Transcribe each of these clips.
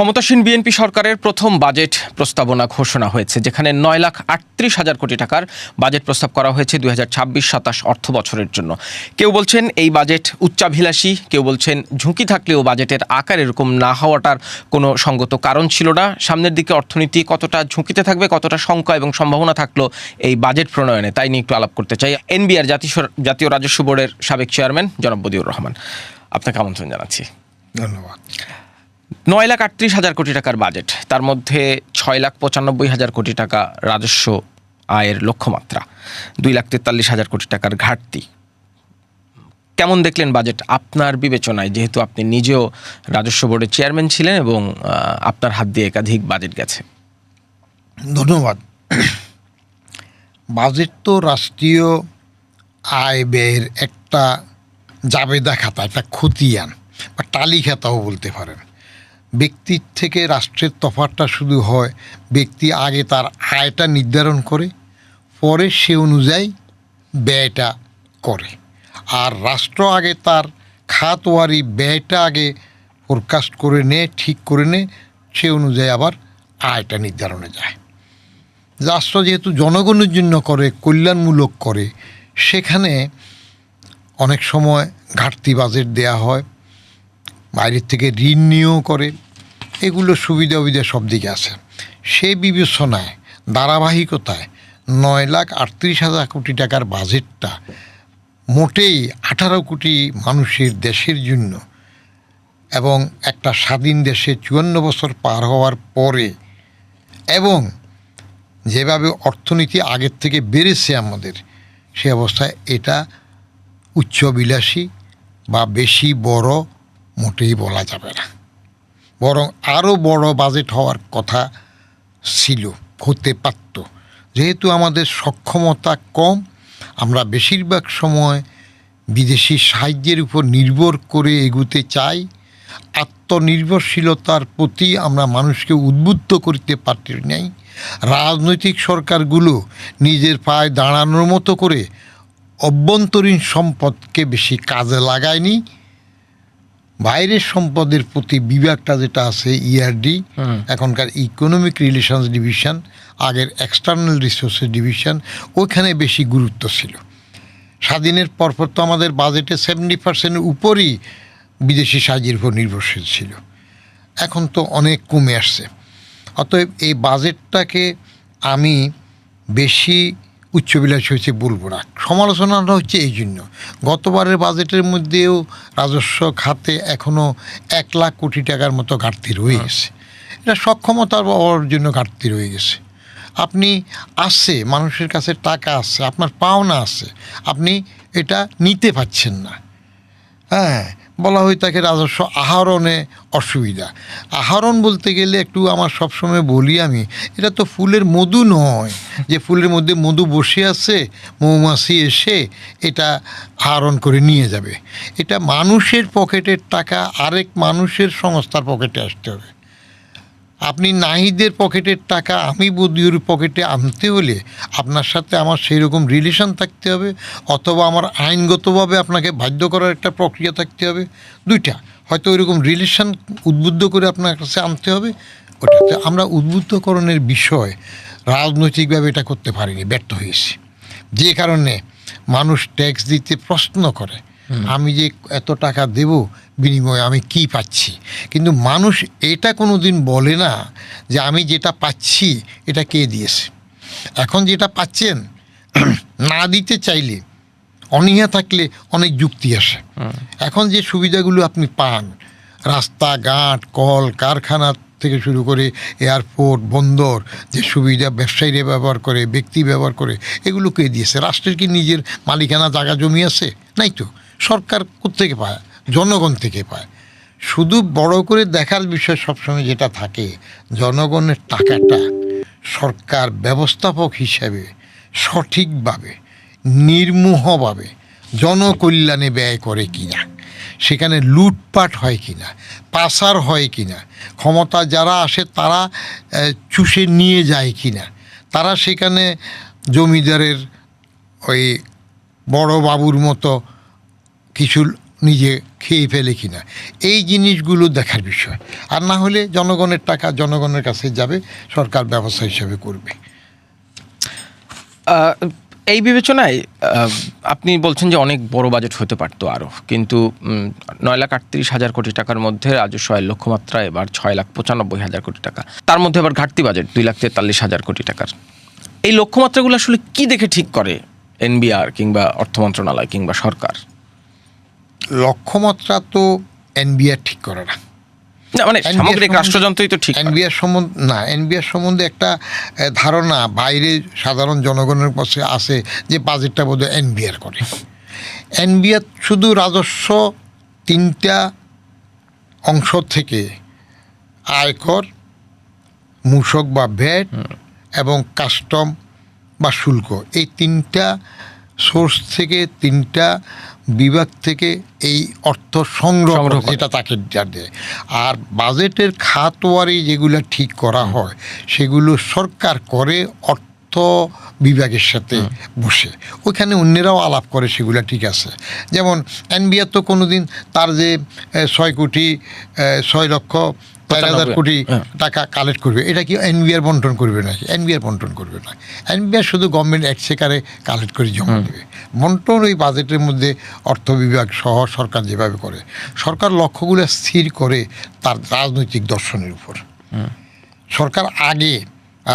ক্ষমতাসীন বিএনপি সরকারের প্রথম বাজেট প্রস্তাবনা ঘোষণা হয়েছে, যেখানে 9,38,000 কোটি টাকার বাজেট প্রস্তাব করা হয়েছে 2026-27 অর্থ বছরের জন্য। কেউ বলছেন এই বাজেট উচ্চাভিলাষী, কেউ বলছেন ঝুঁকি থাকলেও বাজেটের আকার এরকম না হওয়াটার কোনো সঙ্গত কারণ ছিল না। সামনের দিকে অর্থনীতি কতটা ঝুঁকিতে থাকবে, কতটা শঙ্কা এবং সম্ভাবনা থাকলো এই বাজেট প্রণয়নে, তাই নিয়ে একটু আলাপ করতে চাই। এনবিআর জাতীয় রাজস্ব বোর্ডের সাবেক চেয়ারম্যান জনাব বদিউর রহমান, আপনাকে আমন্ত্রণ জানাচ্ছি। ধন্যবাদ। 9,38,000 কোটি টাকার বাজেট, তার মধ্যে 6,95,000 কোটি টাকা রাজস্ব আয়ের লক্ষ্যমাত্রা, 2,43,000 কোটি টাকার ঘাটতি। কেমন দেখলেন বাজেট আপনার বিবেচনায়, যেহেতু আপনি নিজেও রাজস্ব বোর্ডের চেয়ারম্যান ছিলেন এবং আপনার হাত দিয়ে একাধিক বাজেট গেছে? ধন্যবাদ। বাজেট তো রাষ্ট্রীয় আয় ব্যয়ের একটা জাবেদা খাতা, একটা খতিয়ান বা টালি খাতাও বলতে পারেন। ব্যক্তির থেকে রাষ্ট্রের তফাৎটা শুধু হয়, ব্যক্তি আগে তার আয়টা নির্ধারণ করে, পরে সে অনুযায়ী ব্যয়টা করে। আর রাষ্ট্র আগে তার খাতওয়ারি ব্যয়টা আগে ফোরকাস্ট করে নেয়, ঠিক করে নেয়, সে অনুযায়ী আবার আয়টা নির্ধারণে যায়। রাষ্ট্র যেহেতু জনগণের জন্য করে, কল্যাণমূলক করে, সেখানে অনেক সময় ঘাটতি বাজেট দেয়া হয়, বাইরের থেকে ঋণ নিয়েও করে, এগুলো সুবিধা সব দিকে আছে। সেই বিবেচনায় ধারাবাহিকতায় 9,38,000 কোটি টাকার বাজেটটা মোটেই 18 কোটি মানুষের দেশের জন্য এবং একটা স্বাধীন দেশে 54 বছর পার হওয়ার পরে, এবং যেভাবে অর্থনীতি আগের থেকে বেড়েছে আমাদের, সে অবস্থায় এটা উচ্চবিলাসী বা বেশি বড় মোটেই বলা যাবে না। বরং আরও বড় বাজেট হওয়ার কথা ছিল, হতে পারত। যেহেতু আমাদের সক্ষমতা কম, আমরা বেশিরভাগ সময় বিদেশি সাহায্যের উপর নির্ভর করে এগুতে চাই। আত্মনির্ভরশীলতার প্রতি আমরা মানুষকে উদ্বুদ্ধ করতে পারি নাই। রাজনৈতিক সরকারগুলো নিজের পায়ে দাঁড়ানোর মতো করে অভ্যন্তরীণ সম্পদকে বেশি কাজে লাগায়নি। বাইরের সম্পদের প্রতি বিভাগটা যেটা আছে ইআরডি, এখনকার ইকোনমিক রিলেশনস ডিভিশন, আগের এক্সটার্নাল রিসোর্সেস ডিভিশন, ওইখানে বেশি গুরুত্ব ছিল। স্বাধীনের পরপর তো আমাদের বাজেটে 70% উপরই বিদেশি সাহায্যের উপর নির্ভরশীল ছিল, এখন তো অনেক কমে আসছে। অতএব এই বাজেটটাকে আমি বেশি উচ্চবিলাসী হয়েছে বলবো না। সমালোচনাটা হচ্ছে এই জন্য, গতবারের বাজেটের মধ্যেও রাজস্ব খাতে এখনও 1 লাখ কোটি টাকার মতো ঘাটতি রয়ে গেছে। এটা সক্ষমতার অভাবের জন্য ঘাটতি রয়ে গেছে। আপনি আসছে, মানুষের কাছে টাকা আছে, আপনার পাওনা আছে, আপনি এটা নিতে পারছেন না। হ্যাঁ, বলা হয় তাকে রাজস্ব আহরণে অসুবিধা। আহরণ বলতে গেলে একটু আমার সবসময় বলি আমি, এটা তো ফুলের মধু নয় যে ফুলের মধ্যে মধু বসে আছে, মৌমাছি এসে এটা আহরণ করে নিয়ে যাবে। এটা মানুষের পকেটের টাকা আরেক মানুষের সংস্থার পকেটে আসতে হবে। আপনি নাহিদের পকেটের টাকা আমি বদিউর পকেটে আনতে হলে আপনার সাথে আমার সেই রকম রিলেশন থাকতে হবে, অথবা আমার আইনগতভাবে আপনাকে বাধ্য করার একটা প্রক্রিয়া থাকতে হবে। দুইটা, হয়তো ওইরকম রিলেশন উদ্বুদ্ধ করে আপনার কাছে আনতে হবে। ওটাতে আমরা উদ্বুদ্ধকরণের বিষয় রাজনৈতিকভাবে এটা করতে পারিনি, ব্যর্থ হয়েছি। যে কারণে মানুষ ট্যাক্স দিতে প্রশ্ন করে, আমি যে এত টাকা দেব বিনিময়ে আমি কি পাচ্ছি। কিন্তু মানুষ এটা কোনো দিন বলে না যে আমি যেটা পাচ্ছি এটা কে দিয়েছে। এখন যেটা পাচ্ছেন না দিতে চাইলে, অনীহা থাকলে অনেক যুক্তি আসে। এখন যে সুবিধাগুলো আপনি পান, রাস্তাঘাট, কল কারখানা থেকে শুরু করে এয়ারপোর্ট, বন্দর, যে সুবিধা ব্যবসায়ীরা ব্যবহার করে, ব্যক্তি ব্যবহার করে, এগুলো কে দিয়েছে? রাষ্ট্রের কি নিজের মালিকানা জায়গা জমি আছে? নাই তো। সরকার কোত্থেকে পায়? জনগণ থেকে পায়। শুধু বড় করে দেখার বিষয় সবসময় যেটা থাকে, জনগণের টাকাটা সরকার ব্যবস্থাপক হিসেবে সঠিকভাবে, নির্মোহভাবে জনকল্যাণে ব্যয় করে কিনা, সেখানে লুটপাট হয় কিনা, পাচার হয় কিনা, ক্ষমতা যারা আসে তারা চুষে নিয়ে যায় কিনা, তারা সেখানে জমিদারের ওই বড় বাবুর মতো কিছু নিজে খেয়ে ফেলে কিনা, এই জিনিসগুলো দেখার বিষয়। আর না হলে জনগণের টাকা জনগণের কাছে যাবে, সরকার ব্যবস্থা হিসেবে করবে। এই বিবেচনায় আপনি বলছেন যে অনেক বড় বাজেট হতে পারতো আরও, কিন্তু 9,38,000 কোটি টাকার মধ্যে রাজস্ব আয়ের লক্ষ্যমাত্রা এবার 6,95,000 কোটি টাকা, তার মধ্যে আবার ঘাটতি বাজেট 2,43,000 কোটি টাকার। এই লক্ষ্যমাত্রাগুলো আসলে কি দেখে ঠিক করে এনবিআর কিংবা অর্থ মন্ত্রণালয় কিংবা সরকার? লক্ষ্যমাত্রা তো এনবিআর ঠিক করে না, না মানে সামগ্রিক রাষ্ট্রযন্ত্রই তো ঠিক। এনবিআর সম্বন্ধে একটা ধারণা বাইরে সাধারণ জনগণের কাছে আছে যে বাজেটটা বোধহয় এনবিআর করে। এনবিআর শুধু রাজস্ব 3টা অংশ থেকে আয়কর, মূসক বা ভ্যাট এবং কাস্টম বা শুল্ক, এই 3টা সোর্স থেকে 3টা বিভাগ থেকে এই অর্থ সংগ্রহ যেটা তাকে দেয়। আর বাজেটের খাতওয়ারি যেগুলো ঠিক করা হয় সেগুলো সরকার করে অর্থ বিভাগের সাথে বসে, ওইখানে অন্যরাও আলাপ করে, সেগুলো ঠিক আছে। যেমন এনবিআর তো কোনোদিন তার যে 6,06,05,000 কোটি টাকা কালেক্ট করবে, এটা কি এনবিআর বন্টন করবে নাকি? এনবিআর বন্টন করবে না। এনবিআর শুধু গভর্নমেন্ট এক্সচেকারে কালেক্ট করে জমা দেবে। বন্টন ওই বাজেটের মধ্যে অর্থ বিভাগ সহ সরকার যেভাবে করে, সরকার লক্ষ্যগুলো স্থির করে তার রাজনৈতিক দর্শনের উপর। সরকার আগে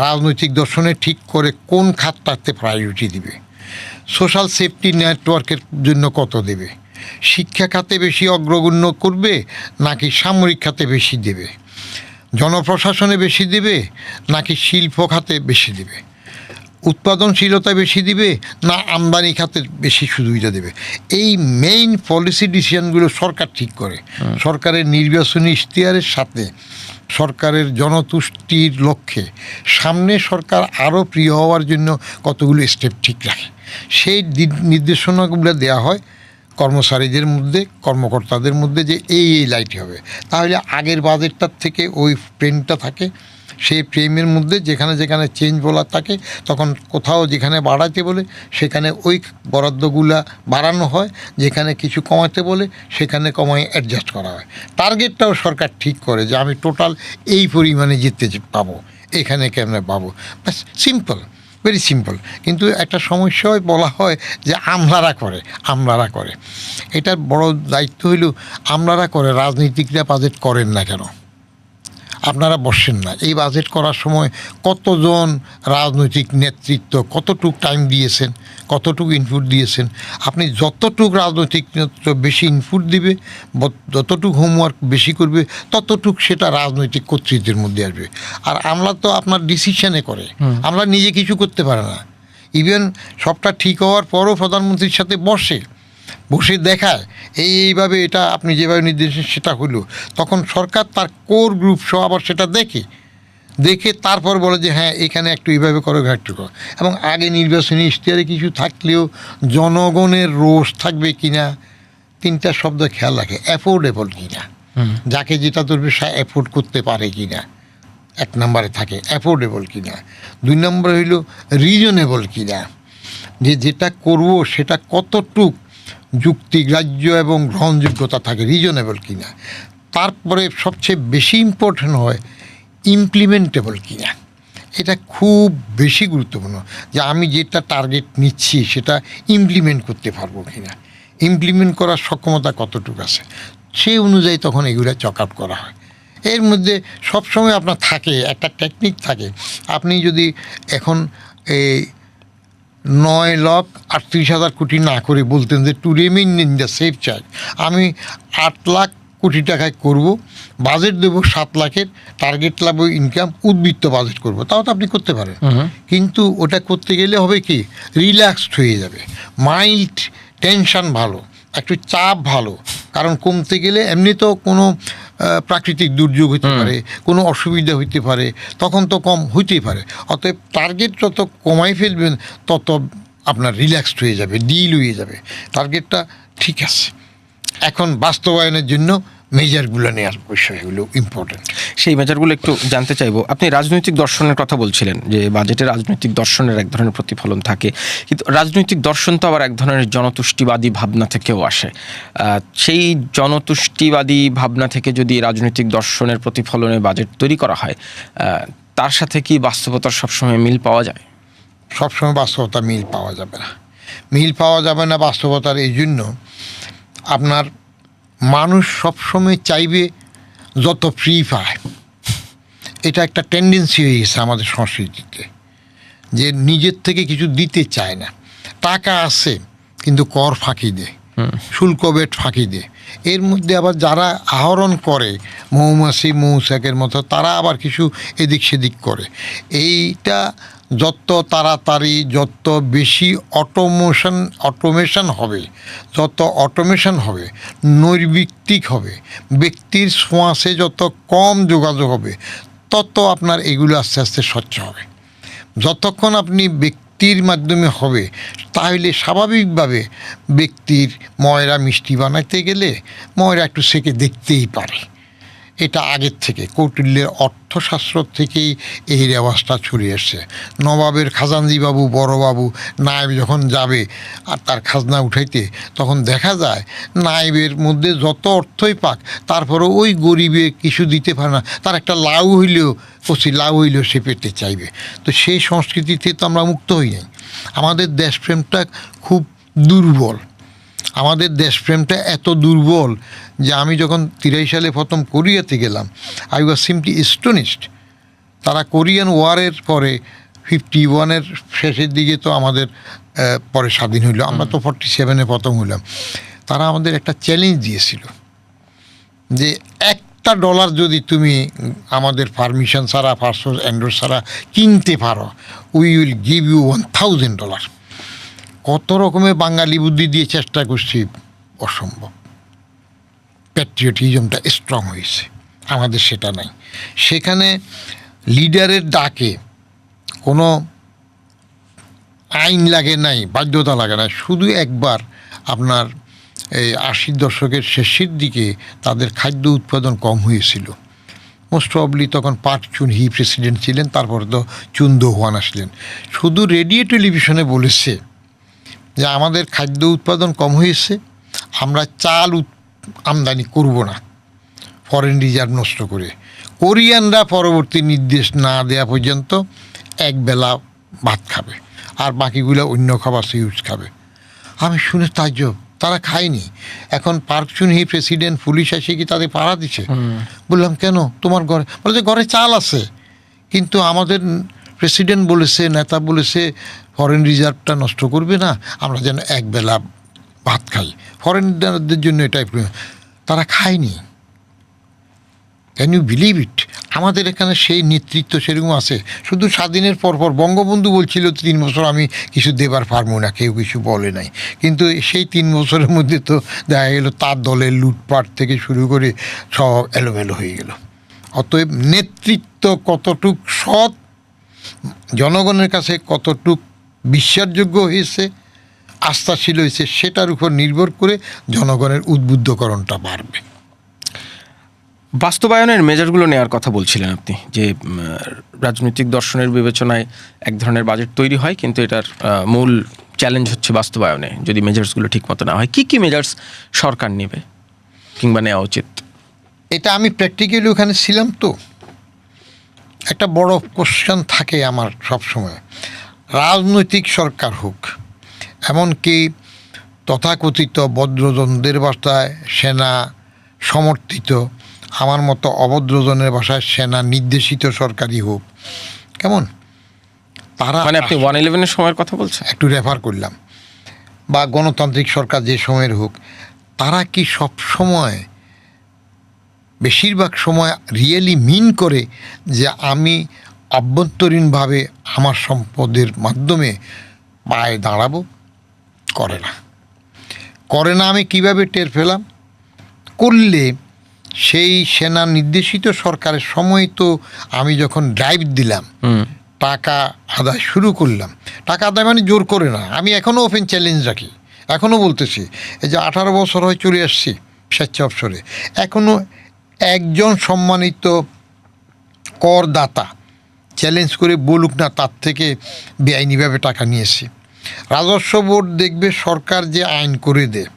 রাজনৈতিক দর্শনে ঠিক করে কোন খাতটাতে প্রায়োরিটি দিবে, সোশ্যাল সেফটি নেটওয়ার্কের জন্য কত দেবে, শিক্ষা খাতে বেশি অগ্রগণ্য করবে নাকি সামরিক খাতে বেশি দেবে, জনপ্রশাসনে বেশি দেবে নাকি শিল্প খাতে বেশি দেবে, উৎপাদনশীলতা বেশি দিবে না আমদানি খাতে বেশি সুবিধা দেবে। এই মেইন পলিসি ডিসিশনগুলো সরকার ঠিক করে। সরকারের নির্বাচনী ইশতেহারের সাথে সরকারের জনতুষ্টির লক্ষ্যে সামনে সরকার আরও প্রিয় হওয়ার জন্য কতগুলো স্টেপ ঠিক রাখে, সেই নির্দেশনাগুলো দেওয়া হয় কর্মচারীদের মধ্যে, কর্মকর্তাদের মধ্যে, যে এই লাইটই হবে। তাহলে আগের বাজেটটার থেকে ওই প্রেমটা থাকে, সেই প্রেমের মধ্যে যেখানে যেখানে চেঞ্জ বলার থাকে তখন কোথাও যেখানে বাড়াতে বলে সেখানে ওই বরাদ্দগুলা বাড়ানো হয়, যেখানে কিছু কমাতে বলে সেখানে কমায় অ্যাডজাস্ট করা হয়। টার্গেটটাও সরকার ঠিক করে যে আমি টোটাল এই পরিমাণে জিততে পাবো, এখানে কেমনে পাবো। ব্যাস, সিম্পল, ভেরি সিম্পল। কিন্তু একটা সমস্যায় বলা হয় যে আমলারা করে। এটার বড় দায়িত্ব হইল আমলারা করে, রাজনীতিকরা বাজেট করেন না কেন? আপনারা বসেন না, এই বাজেট করার সময় কতজন রাজনৈতিক নেতৃত্ব কতটুকু টাইম দিয়েছেন, কতটুকু ইনপুট দিয়েছেন? আপনি যতটুকু রাজনৈতিক নেতৃত্ব বেশি ইনপুট দিবে, যতটুকু হোমওয়ার্ক বেশি করবে, ততটুকু সেটা রাজনৈতিক কর্তৃত্বের মধ্যে আসবে। আর আমলা তো আপনার ডিসিশনে করে, আমরা নিজে কিছু করতে পারে না। ইভেন সবটা ঠিক হওয়ার পরও প্রধানমন্ত্রীর সাথে বসে দেখায় এইভাবে এটা আপনি যেভাবে নির্দেশ সেটা হলো, তখন সরকার তার কোর গ্রুপ সহ আবার সেটা দেখে তারপর বলে যে হ্যাঁ এখানে একটু এইভাবে করো, একটু করো। এবং আগে নির্বাচনী ইশতেহারে কিছু থাকলেও জনগণের রোষ থাকবে কিনা, 3টা শব্দ খেয়াল রাখে। অ্যাফোর্ডেবল কিনা, যাকে যেটা ধরবে সে অ্যাফোর্ড করতে পারে কিনা, 1 নম্বরে থাকে অ্যাফোর্ডেবল কিনা। 2 নম্বরে হইল রিজনেবল কিনা, যেটা করব সেটা কতটুক যুক্তিগ্রাহ্য এবং গ্রহণযোগ্যতা থাকে, রিজনেবল কিনা। তারপরে সবচেয়ে বেশি ইম্পর্টেন্ট হয় ইমপ্লিমেন্টেবল কিনা। এটা খুব বেশি গুরুত্বপূর্ণ যে আমি যেটা টার্গেট নিচ্ছি সেটা ইমপ্লিমেন্ট করতে পারবো কিনা, ইমপ্লিমেন্ট করার সক্ষমতা কতটুকু আছে, সেই অনুযায়ী তখন এগুলো চক আউট করা হয়। এর মধ্যে সবসময় আপনার থাকে একটা টেকনিক থাকে। আপনি যদি এখন এই 9,38,000 কোটি না করে বলতেন যে to remain in the safe charge, আমি 8 লাখ কোটি টাকায় করব, বাজেট দেবো 7 লাখের, টার্গেট লাভ ইনকাম, উদ্বৃত্ত বাজেট করব, তাও তো আপনি করতে পারেন। কিন্তু ওটা করতে গেলে হবে কি, রিল্যাক্সড হয়ে যাবে, মাইল্ড টেনশন ভালো, একটু চাপ ভালো, কারণ কমতে গেলে এমনি তো কোনো প্রাকৃতিক দুর্যোগ হইতে পারে, কোনো অসুবিধা হইতে পারে, তখন তো কম হইতেই পারে। অতএব টার্গেট যত কমাই ফেলবেন তত আপনার রিল্যাক্সড হয়ে যাবে, ডিল হয়ে যাবে, টার্গেটটা ঠিক আছে। এখন বাস্তবায়নের জন্য মেজারগুলো নেওয়ার বিষয়গুলো ইম্পর্টেন্ট। সেই মেজারগুলো একটু জানতে চাইবো। আপনি রাজনৈতিক দর্শনের কথা বলছিলেন যে বাজেটে রাজনৈতিক দর্শনের এক ধরনের প্রতিফলন থাকে, কিন্তু রাজনৈতিক দর্শন তো আবার এক ধরনের জনতুষ্টিবাদী ভাবনা থেকেও আসে। সেই জনতুষ্টিবাদী ভাবনা থেকে যদি রাজনৈতিক দর্শনের প্রতিফলনে বাজেট তৈরি করা হয়, তার সাথে কি বাস্তবতার সবসময় মিল পাওয়া যায়? সবসময় বাস্তবতা মিল পাওয়া যাবে না। মিল পাওয়া যাবে না বাস্তবতার এই জন্য, আপনার মানুষ সবসময় চাইবে যত ফ্রি পায়। এটা একটা টেন্ডেন্সি হয়ে গেছে আমাদের সংস্কৃতিতে, যে নিজের থেকে কিছু দিতে চায় না। টাকা আছে কিন্তু কর ফাঁকি দেয়, শুল্ক বেট ফাঁকি দেয়। এর মধ্যে আবার যারা আহরণ করে মৌমাছি মৌচাকের মতো, তারা আবার কিছু এদিক সেদিক করে। এইটা যত তাড়াতাড়ি, যত বেশি অটোমেশন হবে, যত অটোমেশন হবে, নৈর্ব্যক্তিক হবে, ব্যক্তির ছোঁয়াচে যত কম যোগাযোগ হবে, তত আপনার এগুলো আস্তে আস্তে স্বচ্ছ হবে। যতক্ষণ আপনি ব্যক্তির মাধ্যমে হবে, তাহলে স্বাভাবিকভাবে ব্যক্তির ময়রা মিষ্টি বানাইতে গেলে ময়রা একটু সেকে দেখতেই পারে। এটা আগের থেকে কৌটিল্যের অর্থশাস্ত্র থেকেই এই রেওয়াজটা ছড়িয়ে এসছে। নবাবের খাজানজিবাবু বড়বাবু নায়েব যখন যাবে আর তার খাজনা উঠাইতে, তখন দেখা যায় নায়েবের মধ্যে যত অর্থই পাক, তারপরেও ওই গরিবে কিছু দিতে পারে না, তার একটা লাউ হইলেও কচি লাউ হইলেও সে পেতে চাইবে। তো সেই সংস্কৃতিতে তো আমরা মুক্ত হই নাই। আমাদের দেশপ্রেমটা খুব দুর্বল। আমাদের দেশপ্রেমটা এত দুর্বল যে আমি যখন 83 সালে প্রথম কোরিয়াতে গেলাম, আই ওয়াজ সিম্পলি স্টোনিশড। তারা কোরিয়ান ওয়ারের পরে 51-এর শেষের দিকে তো আমাদের পরে স্বাধীন হইল, আমরা তো 47-এ প্রথম হইলাম। তারা আমাদের একটা চ্যালেঞ্জ দিয়েছিল যে $1 যদি তুমি আমাদের পারমিশন ছাড়া, ফার্স্ট এন্ডোর ছাড়া কিনতে পারো, উই উইল গিভ ইউ $1,000। কত রকমের বাঙালি বুদ্ধি দিয়ে চেষ্টা করছি, অসম্ভব। প্যাট্রিয়টিজমটা স্ট্রং হয়েছে, আমাদের সেটা নাই। সেখানে লিডারের ডাকে কোনো আইন লাগে নাই, বাধ্যতা লাগে না। শুধু একবার আপনার এই 80 দশকের শেষের দিকে তাদের খাদ্য উৎপাদন কম হয়েছিল। মোস্ট প্রবলি তখন পার্ক চুন হি প্রেসিডেন্ট ছিলেন, তারপরে তো চুন দো হোয়ান আসলেন। শুধু রেডিও টেলিভিশনে বলেছে যে আমাদের খাদ্য উৎপাদন কম হয়েছে, আমরা চাল আমদানি করব না ফরেন রিজার্ভ নষ্ট করে। কোরিয়ানরা পরবর্তী নির্দেশ না দেওয়া পর্যন্ত একবেলা ভাত খাবে, আর বাকিগুলো অন্য খাবার ইউজ খাবে। আমি শুনে তাজ্জব, তারা খায়নি। এখন পার্ক চুন হি প্রেসিডেন্ট, পুলিশ এসে কি তাদের পাড়া দিচ্ছে? বললাম কেন, তোমার ঘরে? বলে যে ঘরে চাল আছে, কিন্তু আমাদের প্রেসিডেন্ট বলেছে, নেতা বলেছে ফরেন রিজার্ভটা নষ্ট করবে না, আমরা যেন একবেলা ভাত খাই। ফরেনারদের জন্য এটাই তারা খায়নি। Can you believe it? আমাদের এখানে সেই নেতৃত্ব সেরকম আছে। শুধু স্বাধীনের পরপর বঙ্গবন্ধু বলছিল 3 বছর আমি কিছু দেবার পারবো না, কেউ কিছু বলে নাই। কিন্তু সেই 3 বছরের মধ্যে তো দেখা গেল তার দলের লুটপাট থেকে শুরু করে সব এলোমেলো হয়ে গেল। অতএব নেতৃত্ব কতটুক সৎ, জনগণের কাছে কতটুক বিশ্বাসযোগ্য হয়েছে, আস্থাশীল হয়েছে, সেটার উপর নির্ভর করে জনগণের উদ্বুদ্ধকরণটা বাড়বে। বাস্তবায়নের মেজারগুলো নেওয়ার কথা বলছিলেন আপনি, যে রাজনৈতিক দর্শনের বিবেচনায় এক ধরনের বাজেট তৈরি হয়, কিন্তু এটার মূল চ্যালেঞ্জ হচ্ছে বাস্তবায়নে যদি মেজার্সগুলো ঠিক মতো না হয়। কী কী মেজার্স সরকার নেবে কিংবা নেওয়া উচিত? এটা আমি প্র্যাকটিক্যালি ওখানে ছিলাম, তো একটা বড় কোশ্চেন থাকে আমার সবসময়। রাজনৈতিক সরকার হোক, এমনকি তথাকথিত ভদ্রজনদের ভাষায় সেনা সমর্থিত, আমার মতো অভদ্রজনের ভাষায় সেনা নির্দেশিত সরকারই হোক, কেমন তারা, মানে আপনি 111-এর সময়ের কথা বলছেন? একটু রেফার করলাম, বা গণতান্ত্রিক সরকার যে সময়ের হোক, তারা কি সব সময়, বেশিরভাগ সময় রিয়েলি মিন করে যে আমি অভ্যন্তরীণভাবে আমার সম্পদের মাধ্যমে পায়ে দাঁড়াবো? করে না। করে না। আমি কিভাবে টের পেলাম? করলে সেই সেনা নির্দেশিত সরকারের সময় তো আমি যখন ড্রাইভ দিলাম, টাকা আদায় শুরু করলাম, টাকা আদায় মানে জোর করে না, আমি এখনও ওপেন চ্যালেঞ্জ রাখি, এখনও বলতেছি, এই যে 18 বছর হয় চলে আসছি, স্বেচ্ছা অবসরে। এখনও একজন সম্মানিত করদাতা চ্যালেঞ্জ করে বলুক না তার থেকে বেআইনিভাবে টাকা নিয়েছি। রাজস্ব বোর্ড দেখবে সরকার যে আইন করে দেয়,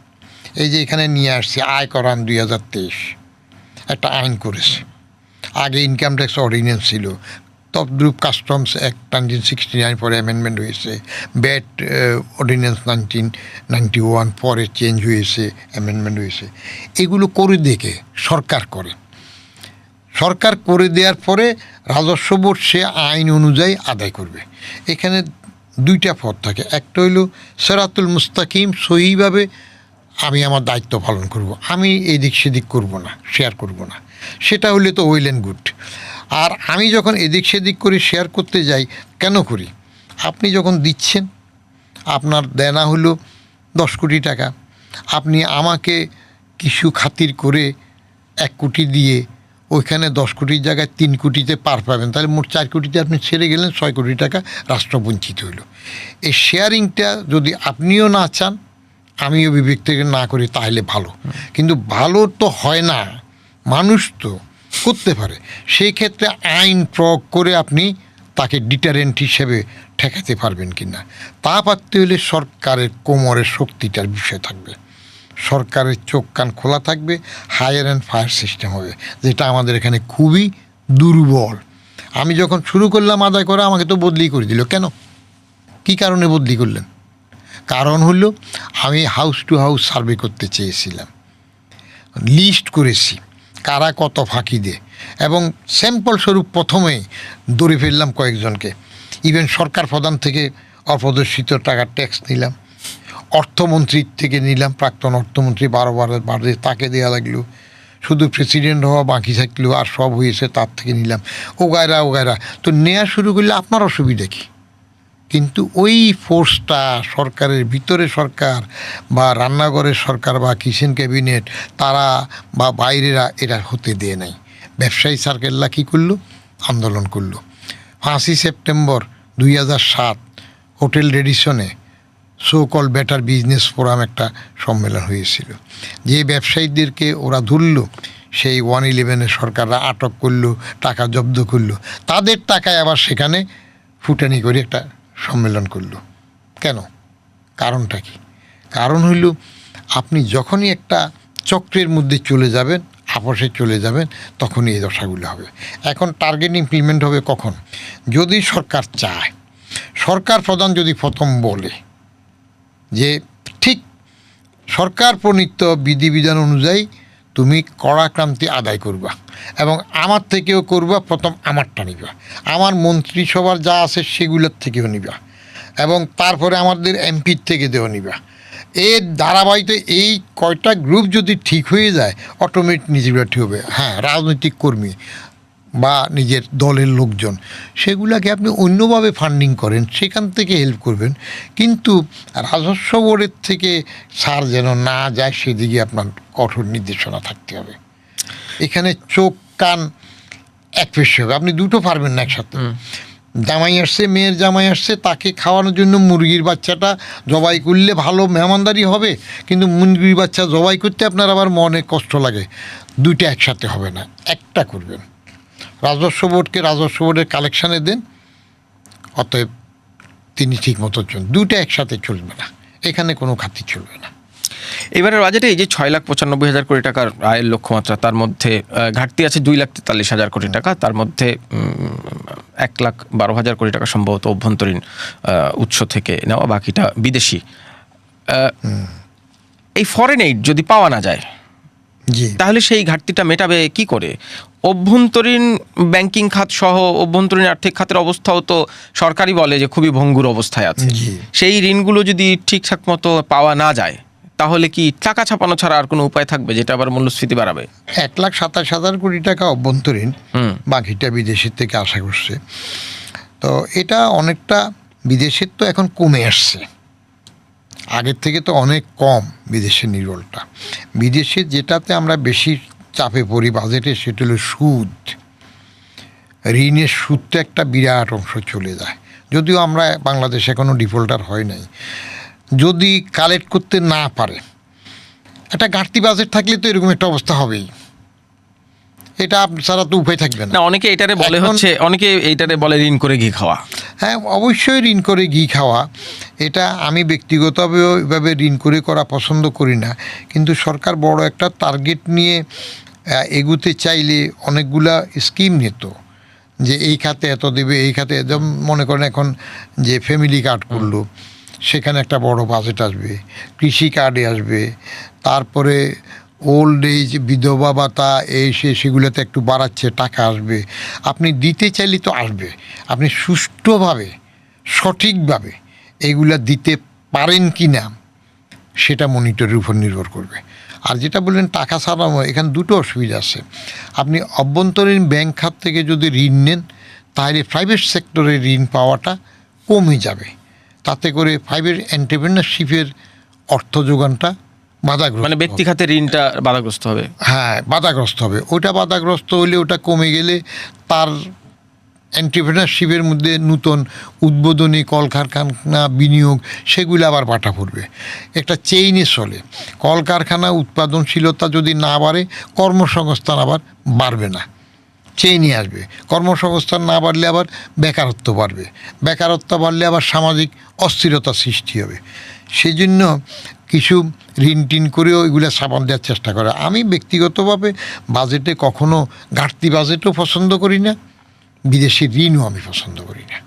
এই যে এখানে নিয়ে আসছে আয়কর আইন 2023 একটা আইন করেছে। আগে ইনকাম ট্যাক্স অর্ডিন্যান্স ছিল, তদ্রূপ কাস্টমস অ্যাক্ট 1969 পরে অ্যামেন্ডমেন্ট হয়েছে, ব্যাট অর্ডিন্যান্স 1991 পরে চেঞ্জ হয়েছে, অ্যামেন্ডমেন্ট হয়েছে। এগুলো করে দেখে সরকার করে, সরকার করে দেওয়ার পরে রাজস্ব বোর্ড সে আইন অনুযায়ী আদায় করবে। এখানে দুইটা পথ থাকে, একটা হইল সেরাতুল মুস্তাকিম, সহিভাবে আমি আমার দায়িত্ব পালন করব, আমি এদিক সেদিক করব না, শেয়ার করব না, সেটা হলে তো ওয়েল অ্যান্ড গুড। আর আমি যখন এদিক সেদিক করে শেয়ার করতে যাই, কেন করি? আপনি যখন দিচ্ছেন, আপনার দেনা হলো 10 কোটি টাকা, আপনি আমাকে কিছু খাতির করে 1 কোটি দিয়ে ওইখানে 10 কোটির জায়গায় 3 কোটিতে পার পাবেন, তাহলে মোট 4 কোটিতে আপনি ছেড়ে গেলেন, 6 কোটি টাকা রাষ্ট্র বঞ্চিত হইল। এই শেয়ারিংটা যদি আপনিও না চান, আমিও বিবেক থেকে না করি, তাহলে ভালো। কিন্তু ভালো তো হয় না, মানুষ তো করতে পারে। সেই ক্ষেত্রে আইন প্রয়োগ করে আপনি তাকে ডিটারেন্ট হিসেবে ঠেকাতে পারবেন কি না, তা পারতে হলে সরকারের কোমরের শক্তিটার বিষয় থাকবে, সরকারের চোখ কান খোলা থাকবে, হায়ার অ্যান্ড ফায়ার সিস্টেম হবে, যেটা আমাদের এখানে খুবই দুর্বল। আমি যখন শুরু করলাম আদায় করা, আমাকে তো বদলি করে দিল। কেন, কী কারণে বদলি করলেন? কারণ হলো আমি হাউস টু হাউস সার্ভে করতে চেয়েছিলাম, লিস্ট করেছি কারা কত ফাঁকি দেয়, এবং স্যাম্পল স্বরূপ প্রথমেই ধরে ফেললাম কয়েকজনকে। ইভেন সরকার প্রধান থেকে অপ্রদর্শিত টাকার ট্যাক্স নিলাম, অর্থমন্ত্রীর থেকে নিলাম, প্রাক্তন অর্থমন্ত্রী 12 বারে তাকে দেওয়া লাগলো, শুধু প্রেসিডেন্ট হওয়া বাকি থাকলো, আর সব হয়েছে তার থেকে নিলাম, ওগায়রা ওগায়রা। তো নেওয়া শুরু করলে আপনার অসুবিধা কী? কিন্তু ওই ফোর্সটা সরকারের ভিতরে, সরকার বা রান্নাঘরের সরকার বা কিচেন ক্যাবিনেট তারা বা বাইরেরা এরা হতে দেয় নাই। ব্যবসায়ী সার্কেলরা কী করলো? আন্দোলন করলো। 5ই সেপ্টেম্বর 2007 হোটেল রেডিসনে so call better business forum একটা সম্মেলন হয়েছিল। যে ব্যবসায়ীদেরকে ওরা ধরলো, সেই 111 সরকাররা আটক করলো, টাকা জব্দ করলো, তাদের টাকায় আবার সেখানে ফুটানি করে একটা সম্মেলন করলো। কেন? কারণটা কি? কারণ হইল আপনি যখনই একটা চক্রের মধ্যে চলে যাবেন, আপসে চলে যাবেন, তখনই এই দশাগুলো হবে। এখন টার্গেট ইমপ্লিমেন্ট হবে কখন? যদি সরকার চায়, সরকার প্রধান যদি প্রথম বলে যে ঠিক সরকার প্রণীত বিধিবিধান অনুযায়ী তুমি কড়াক্রান্তি আদায় করবা, এবং আমার থেকেও করবা, প্রথম আমারটা নিবা, আমার মন্ত্রিসভার যা আছে সেগুলোর থেকেও নিবা, এবং তারপরে আমাদের এমপির থেকে দেওয়া নিবা। এর ধারাবাহিকতা এই কয়টা গ্রুপ যদি ঠিক হয়ে যায়, অটোমেটিক নিজেরা ঠিক হবে। হ্যাঁ, রাজনৈতিক কর্মী বা নিজের দলের লোকজন, সেগুলাকে আপনি অন্যভাবে ফান্ডিং করেন, সেখান থেকে হেল্প করবেন, কিন্তু রাজস্ব বোর্ডের থেকে ছাড় যেন না যায়, সেদিকে আপনার কঠোর নির্দেশনা থাকতে হবে। এখানে চোখ কান এক পেশে হবে, আপনি দুটো পারবেন না একসাথে। জামাই আসছে, মেয়ের জামাই আসছে, তাকে খাওয়ানোর জন্য মুরগির বাচ্চাটা জবাই করলে ভালো মেহমানদারি হবে, কিন্তু মুরগির বাচ্চা জবাই করতে আপনার আবার মনে কষ্ট লাগে। দুইটা একসাথে হবে না, একটা করবেন। রাজস্ব বোর্ডকে রাজস্ব বোর্ডের কালেকশানে দেন, অতএব তিনি ঠিক মতো চলুন। দুইটা একসাথে চলবে না, এখানে কোনো খাতি চলবে না। এবারের বাজেটে এই যে 6,95,000 কোটি টাকার আয়ের লক্ষ্যমাত্রা, তার মধ্যে ঘাটতি আছে 2,43,000 কোটি টাকা, তার মধ্যে 1,12,000 কোটি টাকা সম্ভবত অভ্যন্তরীণ উৎস থেকে নেওয়া, বাকিটা বিদেশি। এই ফরেন এইড যদি পাওয়া না যায়, তাহলে সেই ঘাটতিটা মেটাবে কি করে? অভ্যন্তরীণ ব্যাংকিং খাত সহ অভ্যন্তরীণ আর্থিক খাতের অবস্থাও তো সরকারই বলে যে খুবই ভঙ্গুর অবস্থায় আছে। সেই ঋণগুলো যদি ঠিকঠাক মতো পাওয়া না যায়, তাহলে কি টাকা ছাপানো ছাড়া আর কোনো উপায় থাকবে, যেটা আবার মূল্যস্ফীতি বাড়াবে? 1,27,000 কোটি টাকা অভ্যন্তরীণ, বাকিটা বিদেশের থেকে আশা করছে। তো এটা অনেকটা বিদেশের তো এখন কমে আসছে, আগের থেকে তো অনেক কম বিদেশের নির্ভরটা। বিদেশে যেটাতে আমরা বেশি চাপে পড়ি বাজেটে, সেটা হলো সুদ। ঋণের সুদটা একটা বিরাট অংশ চলে যায়, যদিও আমরা বাংলাদেশে এখনও ডিফল্টার হয় নাই। যদি কালেক্ট করতে না পারে, একটা ঘাটতি বাজেট থাকলে তো এরকম একটা অবস্থা হবেই, এটা ছাড়া তো উপায় থাকবে না। না, অনেকে এইটারে বলে অনেকে এইটারে বলে ঋণ করে ঘি খাওয়া। হ্যাঁ, অবশ্যই ঋণ করে ঘি খাওয়া, এটা আমি ব্যক্তিগতভাবে ঋণ করে করা পছন্দ করি না। কিন্তু সরকার বড় একটা টার্গেট নিয়ে এগুতে চাইলে অনেকগুলা স্কিম নিত, যে এই খাতে এত দেবে, এই খাতে যেমন মনে করেন এখন যে ফ্যামিলি কার্ড করলো, সেখানে একটা বড় বাজেট আসবে, কৃষি কার্ডে আসবে, তারপরে ওল্ড এজ বিধবা ভাতা এই সেগুলোতে একটু বাড়াচ্ছে, টাকা আসবে। আপনি দিতে চাইলে তো আসবে, আপনি সুষ্ঠুভাবে সঠিকভাবে এগুলা দিতে পারেন কি না সেটা মনিটরের উপর নির্ভর করবে। আর যেটা বললেন টাকা ছাড়ানো, এখানে দুটো অসুবিধা আছে। আপনি অভ্যন্তরীণ ব্যাংক খাত থেকে যদি ঋণ নেন, তাহলে প্রাইভেট সেক্টরে ঋণ পাওয়াটা কমে যাবে, তাতে করে প্রাইভেট এন্টারপ্রেনারশিপের অর্থ যোগানটা বাধাগ্রস্ত, মানে ব্যক্তি খাতে ঋণটা বাধাগ্রস্ত হবে। হ্যাঁ, বাধাগ্রস্ত হবে। ওটা বাধাগ্রস্ত হলে, ওটা কমে গেলে তার এন্টারপ্রেনারশিপের মধ্যে নতুন উদ্বোধনী কলকারখানা বিনিয়োগ সেগুলো আবার বাটা পড়বে। একটা চেইনে চলে, কলকারখানা উৎপাদনশীলতা যদি না বাড়ে, কর্মসংস্থান আবার বাড়বে না, চেইনে আসবে। কর্মসংস্থান না বাড়লে আবার বেকারত্ব বাড়বে, বেকারত্ব বাড়লে আবার সামাজিক অস্থিরতা সৃষ্টি হবে। সেই জন্য কিছু ঋণ টিন করেও এগুলো সামাল দেওয়ার চেষ্টা করে। আমি ব্যক্তিগতভাবে বাজেটে কখনো ঘাটতি বাজেটও পছন্দ করি না, বিদেশি ঋণও আমি পছন্দ করি না।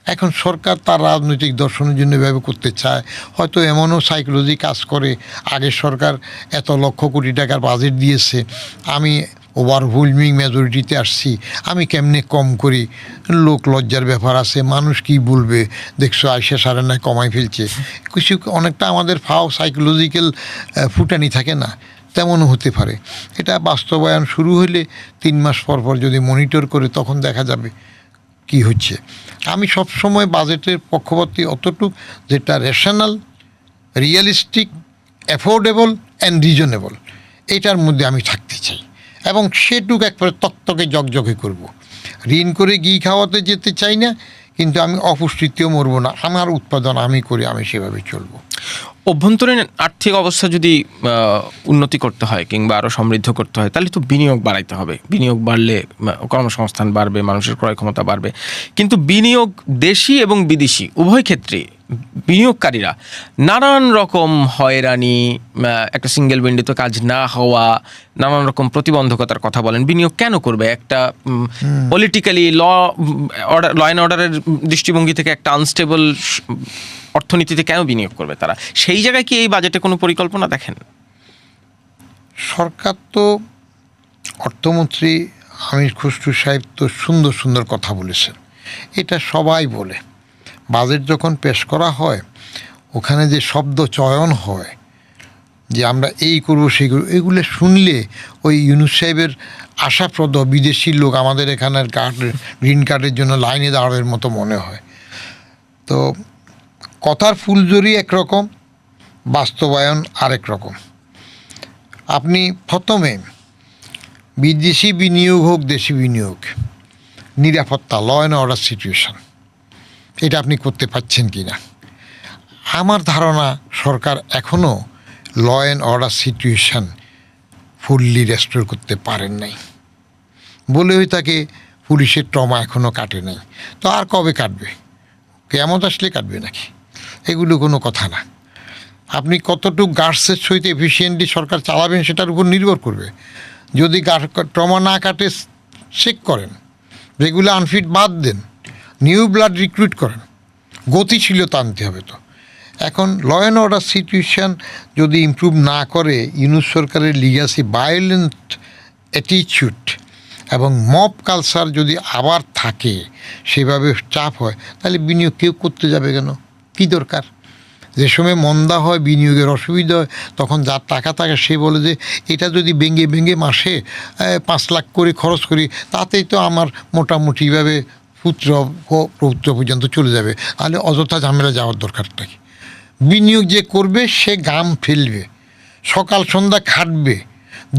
এখন সরকার তার রাজনৈতিক দর্শনের জন্য এভাবে করতে চায়, হয়তো এমনও সাইকোলজি কাজ করে, আগের সরকার এত লক্ষ কোটি টাকার বাজেট দিয়েছে, আমি ওভারওয়েলমিং মেজরিটিতে আসছি, আমি কেমনে কম করি, লোক লজ্জার ব্যাপার আছে, মানুষ কি বলবে, দেখছো আইসা সারে না কমাই ফেলছে, কিছু অনেকটা আমাদের ফাও সাইকোলজিক্যাল ফুটানি থাকে না, তেমনও হতে পারে। এটা বাস্তবায়ন শুরু হলে 3 মাস পর পর যদি মনিটর করে, তখন দেখা যাবে কি হচ্ছে। আমি সবসময় বাজেটের পক্ষপাতী অতটুকু যেটা rational, realistic, affordable and reasonable, এটার মধ্যে আমি থাকতে চাই, এবং সেটুকু একবারে তকতকে জগজগে করব। ঋণ করে ঘি খাওয়াতে যেতে চাই না, কিন্তু আমি অপুষ্টিতেও মরবো না। আমার উৎপাদন আমি করি, আমি সেভাবে চলবো। অভ্যন্তরীণ আর্থিক অবস্থা যদি উন্নতি করতে হয় কিংবা আরও সমৃদ্ধ করতে হয়, তাহলে তো বিনিয়োগ বাড়াইতে হবে। বিনিয়োগ বাড়লে কর্মসংস্থান বাড়বে, মানুষের ক্রয় ক্ষমতা বাড়বে। কিন্তু বিনিয়োগ দেশি এবং বিদেশি উভয় ক্ষেত্রে বিনিয়োগকারীরা নানান রকম হয়রানি, একটা সিঙ্গেল উইন্ডোতে কাজ না হওয়া, নানান রকম প্রতিবন্ধকতার কথা বলেন। বিনিয়োগ কেন করবে? একটা পলিটিক্যালি ল অ্যান্ড অর্ডারের দৃষ্টিভঙ্গি থেকে একটা আনস্টেবল অর্থনীতিতে কেন বিনিয়োগ করবে তারা? সেই জায়গায় কি এই বাজেটে কোনো পরিকল্পনা দেখেন? সরকার তো, অর্থমন্ত্রী আমির খসরু সাহেব তো সুন্দর সুন্দর কথা বলেছেন, এটা সবাই বলে। বাজেট যখন পেশ করা হয়, ওখানে যে শব্দ চয়ন হয়, যে আমরা এই করবো সেই করবো, এগুলো শুনলে ওই ইউনূস সাহেবের আশাপ্রদ বিদেশি লোক আমাদের এখানের ঋণ কার্ডের জন্য লাইনে দাঁড়ানোর মতো মনে হয়। তো কথার ফুলঝুরি একরকম, বাস্তবায়ন আরেক রকম। আপনি প্রথমে বিদেশি বিনিয়োগ হোক দেশি বিনিয়োগ, নিরাপত্তা, ল অ্যান্ড অর্ডার সিচুয়েশন, এটা আপনি করতে পারছেন কি না? আমার ধারণা সরকার এখনও law and order situation fully restore করতে পারেন নাই। বলে হয়ে থাকে পুলিশের ট্রমা এখনও কাটে নাই, তো আর কবে কাটবে? কেয়ামত আসলে কাটবে নাকি? এগুলো কোনো কথা না। আপনি কতটুকু গার্ডসের সহিত এফিসিয়েন্টলি সরকার চালাবেন সেটার উপর নির্ভর করবে। যদি ট্রমা না কাটে, চেক করেন, রেগুলার আনফিট বাদ দেন, নিউ ব্লাড রিক্রুট করেন, গতিশীলতা আনতে হবে। তো এখন ল অ্যান্ড অর্ডার সিচুয়েশান যদি ইমপ্রুভ না করে, ইউনূস সরকারের লিগ্যাসি, ভায়োলেন্ট অ্যাটিচিউড এবং মব কালচার যদি আবার থাকে, সেভাবে চাপ হয়, তাহলে বিনিয়োগ কেউ করতে যাবে কেন? কী দরকার? যে সময় মন্দা হয়, বিনিয়োগের অসুবিধা হয়, তখন যার টাকা থাকে সে বলে যে এটা যদি ভেঙে ভেঙে মাসে 5 লাখ করে খরচ করি, তাতেই তো আমার মোটামুটিভাবে পৌত্র পর্যন্ত চলে যাবে, তাহলে অযথা ঝামেলা যাওয়ার দরকারটা কি? বিনিয়োগ যে করবে সে গাম ফেলবে, সকাল সন্ধ্যা খাটবে,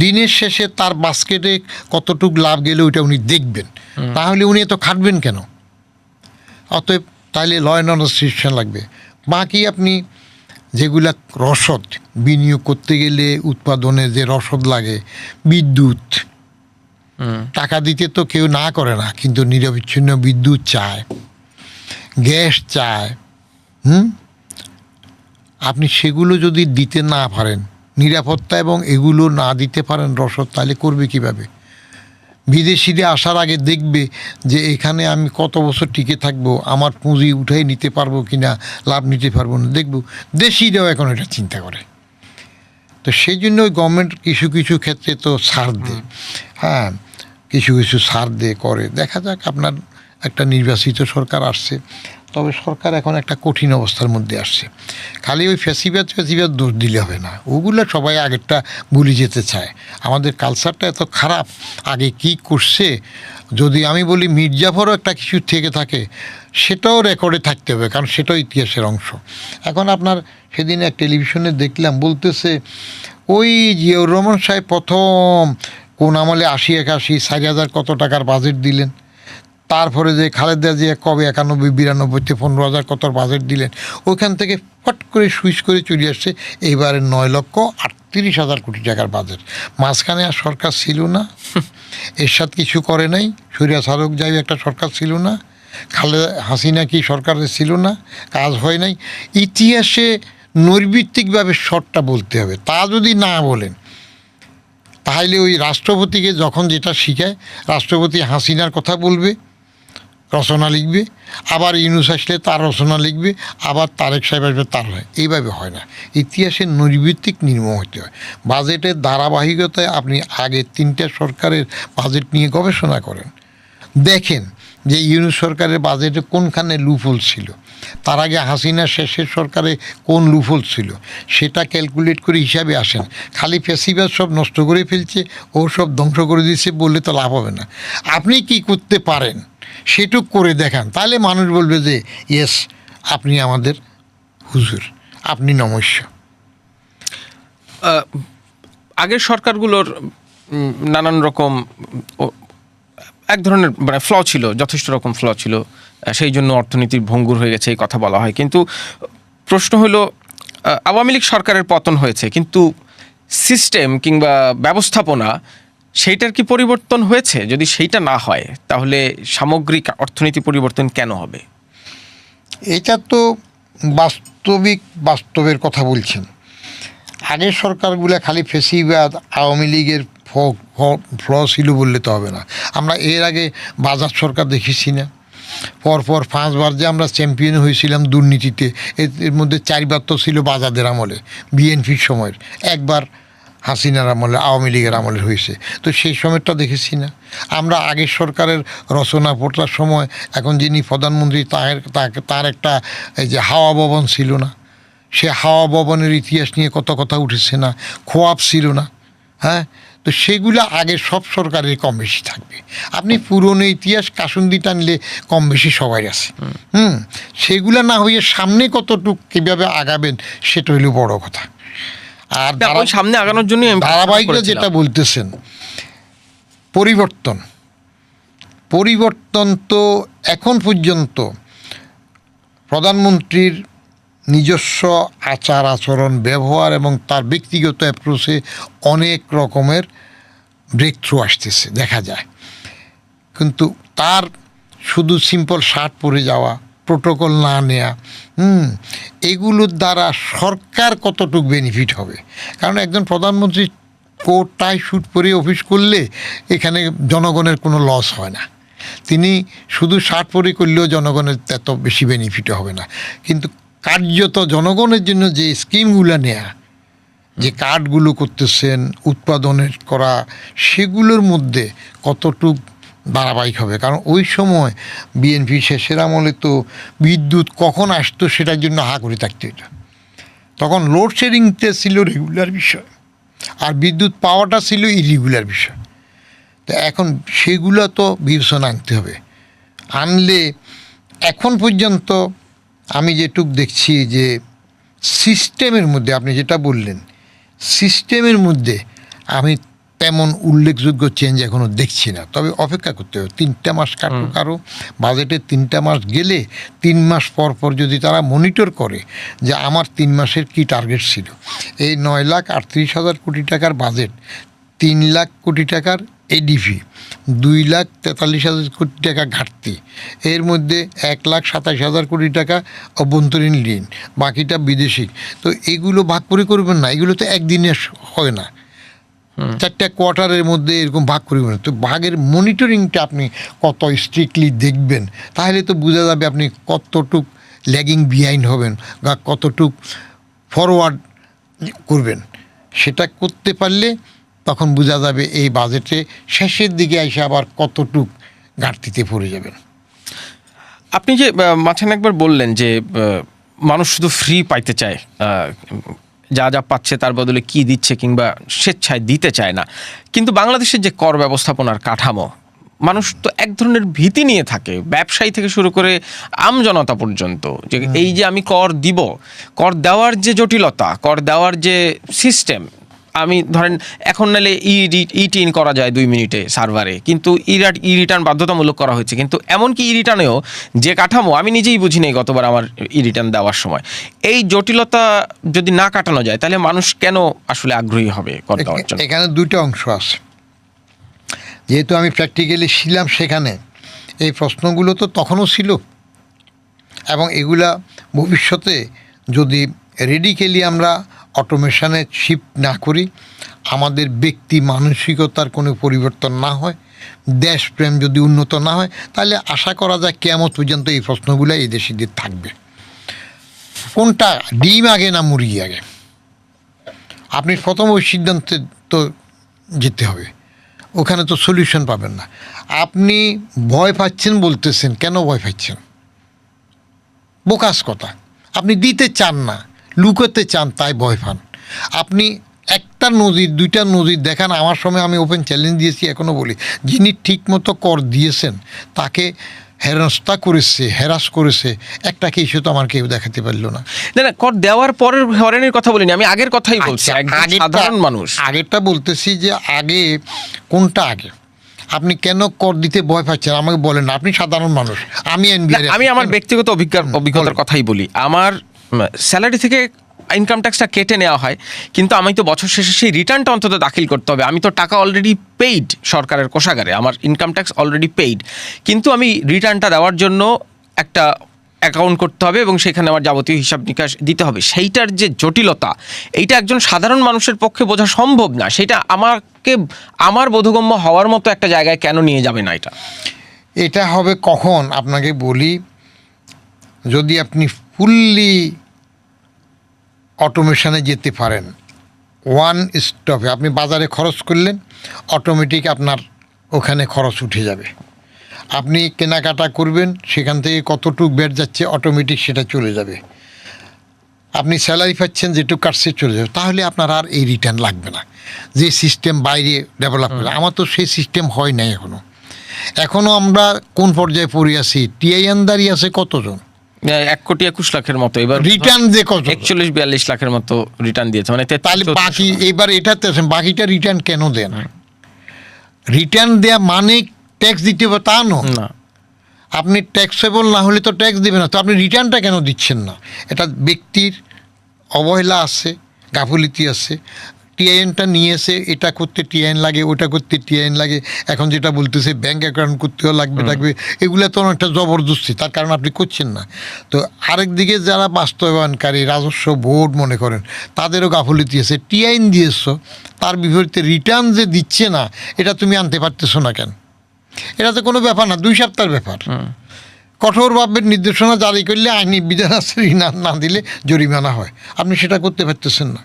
দিনের শেষে তার বাস্কেটে কতটুকু লাভ গেলে ওইটা উনি দেখবেন, তাহলে উনি এত খাটবেন কেন? অতএব তাহলে ল অ্যান্ড অর্ডার সিচুয়েশন লাগবে। বাকি আপনি যেগুলা রসদ বিনিয়োগ করতে গেলে উৎপাদনে যে রসদ লাগে, বিদ্যুৎ, টাকা দিতে তো কেউ না করে না, কিন্তু নিরবিচ্ছিন্ন বিদ্যুৎ চায়, গ্যাস চায়। আপনি সেগুলো যদি দিতে না পারেন, নিরাপত্তা এবং এগুলো না দিতে পারেন রসদ, তাহলে করবে কিভাবে? বিদেশিরা আসার আগে দেখবে যে এখানে আমি কত বছর টিকে থাকবো, আমার পুঁজি উঠাই নিতে পারবো কিনা, লাভ নিতে পারবো না, দেখব। দেশিরাও এখন এটা চিন্তা করে। তো সেই জন্য ওই গভর্নমেন্ট কিছু কিছু ক্ষেত্রে তো ছাড় দেয়, হ্যাঁ, কিছু কিছু ছাড় দিয়ে করে। দেখা যাক, আপনার একটা নির্বাচিত সরকার আসছে, তবে সরকার এখন একটা কঠিন অবস্থার মধ্যে আসছে। খালি ওই ফ্যাসিবাদ দোষ দিলে হবে না, ওগুলো সবাই আগেরটা ভুলে যেতে চায়। আমাদের কালচারটা এত খারাপ, আগে কি করছে যদি আমি বলি মির্জাফরও একটা কিছু থেকে থাকে, সেটাও রেকর্ডে থাকতে হবে, কারণ সেটাও ইতিহাসের অংশ। এখন আপনার সেদিন এক টেলিভিশনে দেখলাম, বলতেছে ওই জিয়াউর রহমান সাহেব প্রথম কোন আমলে 80-81 4,000 কত টাকার বাজেট দিলেন, তারপরে যে খালেদা জিয়া কবে 91-92-তে 15,000 কত বাজেট দিলেন, ওইখান থেকে ফট করে সুইচ করে চলে আসছে এইবারে 9,38,000 কোটি টাকার বাজেট। মাঝখানে আর সরকার ছিল না, এরশাদ কিছু করে নাই, সূর্যা সারক যাই একটা সরকার ছিল না, খালেদা হাসিনা কি সরকারের ছিল না, কাজ হয় নাই। ইতিহাসে নৈর্ভিত্তিকভাবে শর্টটা বলতে হবে, তা যদি না বলেন তাহলে ওই রাষ্ট্রপতিকে যখন যেটা শিখায়, রাষ্ট্রপতি হাসিনার কথা বলবে, রচনা লিখবে, আবার ইউনূস আসলে তার রচনা লিখবে, আবার তারেক সাহেব আসবে তার হয়। এইভাবে হয় না, ইতিহাসের নৈর্ভিত্তিক নির্মম হতে হয়। বাজেটের ধারাবাহিকতায় আপনি আগে 3টা সরকারের বাজেট নিয়ে গবেষণা করেন, দেখেন যে ইউনূস সরকারের বাজেটে কোনখানে লুফল ছিল, তার আগে হাসিনা শেষের সরকারে কোন লুফল ছিল, সেটা ক্যালকুলেট করে হিসাবে আসেন। খালি ফ্যাসিবাদ সব নষ্ট করে ফেলছে, ও সব ধ্বংস করে দিচ্ছে বললে তো লাভ হবে না। আপনি কি করতে পারেন সেটুক করে দেখান, তাহলে মানুষ বলবে যে ইয়েস, আপনি আমাদের হুজুর, আপনি নমস্য। আগের সরকারগুলোর নানান রকম এক ধরনের মানে ফ্ল ছিল, যথেষ্ট রকম ফ্ল ছিল, সেই জন্য অর্থনীতির ভঙ্গুর হয়ে গেছে এই কথা বলা হয়। কিন্তু প্রশ্ন হলো, আওয়ামী লীগ সরকারের পতন হয়েছে, কিন্তু সিস্টেম কিংবা ব্যবস্থাপনা সেইটার কি পরিবর্তন হয়েছে? যদি সেইটা না হয় তাহলে সামগ্রিক অর্থনীতি পরিবর্তন কেন হবে? এটা তো বাস্তবের কথা বলছেন। আগের সরকারগুলো খালি ফেসিবাদ আওয়ামী লীগের ফ্ল ছিল বললে তো হবে না। আমরা এর আগে বাজার সরকার দেখেছি না, পরপর 5বার যে আমরা চ্যাম্পিয়ন হয়েছিলাম দুর্নীতিতে, এর মধ্যে 4বার তো ছিল বাজাদের আমলে, বিএনপির সময়ের, একবার হাসিনার আমলে, আওয়ামী লীগের আমলে হয়েছে। তো সেই সময়টা দেখেছি না আমরা। আগের সরকারের রচনা পড়ার সময় এখন যিনি প্রধানমন্ত্রী তার একটা এই যে হাওয়া ভবন ছিল না, সে হাওয়া ভবনের ইতিহাস নিয়ে কত কথা উঠেছে না, খোয়াব ছিল না, হ্যাঁ। তো সেগুলো আগের সব সরকারের কম বেশি থাকবে। আপনি পুরনো ইতিহাস কাসুন্দি টানলে কম বেশি সবাই আছে, সেগুলো না হয়ে সামনে কতটুক কীভাবে আগাবেন সেটা হইল বড় কথা। আর সামনে আগানোর জন্য ধারাবাহিকতা যেটা বলতেছেন, পরিবর্তন তো এখন পর্যন্ত প্রধানমন্ত্রীর নিজস্ব আচার আচরণ, ব্যবহার এবং তার ব্যক্তিগত অ্যাপ্রোচে অনেক রকমের ব্রেক থ্রু আসতেছে দেখা যায়। কিন্তু তার শুধু সিম্পল শার্ট পরে যাওয়া, প্রোটোকল না নেওয়া, এগুলোর দ্বারা সরকার কতটুকু বেনিফিট হবে? কারণ একজন প্রধানমন্ত্রী কোট টাই স্যুট পরে অফিস করলে এখানে জনগণের কোনো লস হয় না। তিনি শুধু শার্ট পরে করলেও জনগণের এত বেশি বেনিফিট হবে না। কিন্তু কার্যত জনগণের জন্য যে স্কিমগুলো নেয়া, যে কার্ডগুলো করতেছেন উৎপাদনের করা, সেগুলোর মধ্যে কতটুক ধারাবাহিক হবে? কারণ ওই সময় বিএনপি শেষের আমলে তো বিদ্যুৎ কখন আসতো সেটার জন্য হা করে থাকতে হতো। তখন লোডশেডিংটা ছিল রেগুলার বিষয়, আর বিদ্যুৎ পাওয়াটা ছিল ইরেগুলার বিষয়। তো এখন সেগুলো তো বিবেচনা আনতে হবে। আনলে এখন পর্যন্ত আমি যেটুক দেখছি যে সিস্টেমের মধ্যে, আপনি যেটা বললেন সিস্টেমের মধ্যে আমি তেমন উল্লেখযোগ্য চেঞ্জ এখনও দেখছি না, তবে অপেক্ষা করতে হবে 3টা মাস কাটুক আরও। বাজেটে 3টা মাস গেলে 3 মাস পর পর যদি তারা মনিটর করে যে আমার 3 মাসের কি টার্গেট ছিল, এই 9,38,000 কোটি টাকার বাজেট, 3 লাখ কোটি টাকার এডিপি, 2,43,000 কোটি টাকা ঘাটতি, এর মধ্যে 1,27,000 কোটি টাকা অভ্যন্তরীণ ঋণ, বাকিটা বিদেশি। তো এগুলো ভাগ করে করবেন না, এগুলো তো একদিনে হয় না, 4টা কোয়ার্টারের মধ্যে এরকম ভাগ করবেন না। তো ভাগের মনিটরিংটা আপনি কত স্ট্রিক্টলি দেখবেন, তাহলে তো বোঝা যাবে আপনি কতটুক ল্যাগিং বিহাইন্ড হবেন বা কতটুক ফরওয়ার্ড করবেন। সেটা করতে পারলে তখন বোঝা যাবে এই বাজেটে শেষের দিকে এসে আবার কতটুক ঘাটতিতে পড়ে যাবেন। আপনি যে মাঝখানে একবার বললেন যে মানুষ শুধু ফ্রি পাইতে চায়, যা যা পাচ্ছে তার বদলে কি দিচ্ছে কিংবা স্বেচ্ছায় দিতে চায় না, কিন্তু বাংলাদেশের যে কর ব্যবস্থাপনার কাঠামো, মানুষ তো এক ধরনের ভীতি নিয়ে থাকে, ব্যবসায়ী থেকে শুরু করে আমজনতা পর্যন্ত, যে এই যে আমি কর দিব, কর দেওয়ার যে জটিলতা, কর দেওয়ার যে সিস্টেম, আমি ধরেন এখন নাহলে ই-টিন করা যায় 2 মিনিটে সার্ভারে, কিন্তু ই রিটার্ন বাধ্যতামূলক করা হয়েছে, কিন্তু এমনকি ই রিটার্নেও যে কাঠামো আমি নিজেই বুঝি নাই গতবার আমার ই রিটার্ন দেওয়ার সময়, এই জটিলতা যদি না কাটানো যায় তাহলে মানুষ কেন আসলে আগ্রহী হবে কর দেওয়ার জন্য? এখানে 2টা অংশ আছে, যেহেতু আমি প্র্যাকটিক্যালি ছিলাম সেখানে, এই প্রশ্নগুলো তো তখনও ছিল, এবং এগুলা ভবিষ্যতে যদি রেডিক্যালি আমরা অটোমেশনে শিফট না করি, আমাদের ব্যক্তি মানসিকতার কোনো পরিবর্তন না হয়, দেশপ্রেম যদি উন্নত না হয়, তাহলে আশা করা যায় কিয়ামত পর্যন্ত এই প্রশ্নগুলো এই দেশে দিয়ে থাকবে। কোনটা ডিম আগে না মুরগি আগে, আপনি প্রথম ওই সিদ্ধান্তে তো যেতে হবে, ওখানে তো সলিউশন পাবেন না। আপনি ভয় পাচ্ছেন বলতেছেন, কেন ভয় পাচ্ছেন? বোকাস কথা, আপনি দিতে চান না, লুকোতে চান, তাই ভয় পান। আপনি একটা নজির 2টা নজির দেখান। আমার সময় আমি ওপেন চ্যালেঞ্জ দিয়েছি, এখনও বলি, যিনি ঠিকমতো কর দিয়েছেন তাকে হ্যারাস করেছে একটা কেসও তো আমার কেউ দেখাতে পারলো না। না, কর দেওয়ার পরের হয়রানির কথা বলিনি, আমি আগের কথাই বলছি, একজন সাধারণ মানুষ। আগেরটা বলতেছি যে আগে কোনটা আগে, আপনি কেন কর দিতে ভয় পাচ্ছেন আমাকে বলেন না, আপনি সাধারণ মানুষ, আমি আমার ব্যক্তিগত অভিজ্ঞতার কথাই বলি। আমার স্যালারি থেকে ইনকাম ট্যাক্সটা কেটে নেওয়া হয়, কিন্তু আমি তো বছর শেষে সেই রিটার্নটা অন্তত দাখিল করতে হবে। আমি তো টাকা অলরেডি পেইড সরকারের কোষাগারে, আমার ইনকাম ট্যাক্স অলরেডি পেইড, কিন্তু আমি রিটার্নটা দেওয়ার জন্য একটা অ্যাকাউন্ট করতে হবে এবং সেখানে আমার যাবতীয় হিসাব নিকাশ দিতে হবে। সেইটার যে জটিলতা, এইটা একজন সাধারণ মানুষের পক্ষে বোঝা সম্ভব না। সেটা আমার বোধগম্য হওয়ার মতো একটা জায়গায় কেন নিয়ে যাবে না? এটা হবে কখন আপনাকে বলি, যদি আপনি ফুললি অটোমেশনে যেতে পারেন। ওয়ান স্টপে আপনি বাজারে খরচ করলেন, অটোমেটিক আপনার ওখানে খরচ উঠে যাবে। আপনি কেনাকাটা করবেন, সেখান থেকে কতটুকু বেড় যাচ্ছে অটোমেটিক সেটা চলে যাবে। আপনি স্যালারি পাচ্ছেন, যেটুকু কাটছে চলে যাবে। তাহলে আপনার আর এই রিটার্ন লাগবে না, যে সিস্টেম বাইরে ডেভেলপ করে। আমার তো সেই সিস্টেম হয় নাই এখনও আমরা কোন পর্যায়ে পড়ে আছি? টিআইএনদারি আছে কতজন? 1,21,00,000 মতো, এবার রিটার্ন যে কত, 41-42 লাখের মতো রিটার্ন দিয়েছে, মানে তাহলে বাকি এবার এটাতে বাকিটা রিটার্ন কেন দেন? রিটার্ন দেয়া মানে ট্যাক্স দিতে হবে তা না। আপনি ট্যাক্সেবল না হলে তো ট্যাক্স দেবে না, তো আপনি রিটার্নটা কেন দিচ্ছেন না? এটা ব্যক্তির অবহেলা আছে, গাফিলতি আছে। টিআইএনটা নিয়েছে, এটা করতে টিআইএন লাগে, ওটা করতে টিআইএন লাগে, এখন যেটা বলতেছে ব্যাঙ্ক অ্যাকাউন্ট করতেও লাগবে, এগুলো তো অনেকটা জবরদস্তি, তার কারণ আপনি করছেন না। তো আরেক দিকে যারা বাস্তবায়নকারী, রাজস্ব বোর্ড মনে করেন, তাদেরও গাফিলতি আছে। টিআইএন দিয়েছ, তার বিপরীতে রিটার্ন যে দিচ্ছে না, এটা তুমি আনতে পারতেছো না কেন? এটা তো কোনো ব্যাপার না, 2 সপ্তাহের ব্যাপার। কঠোরভাবে নির্দেশনা জারি করলে, আইনি বিধান আছে, না দিলে জরিমানা হয়। আপনি সেটা করতে পারতেছেন না,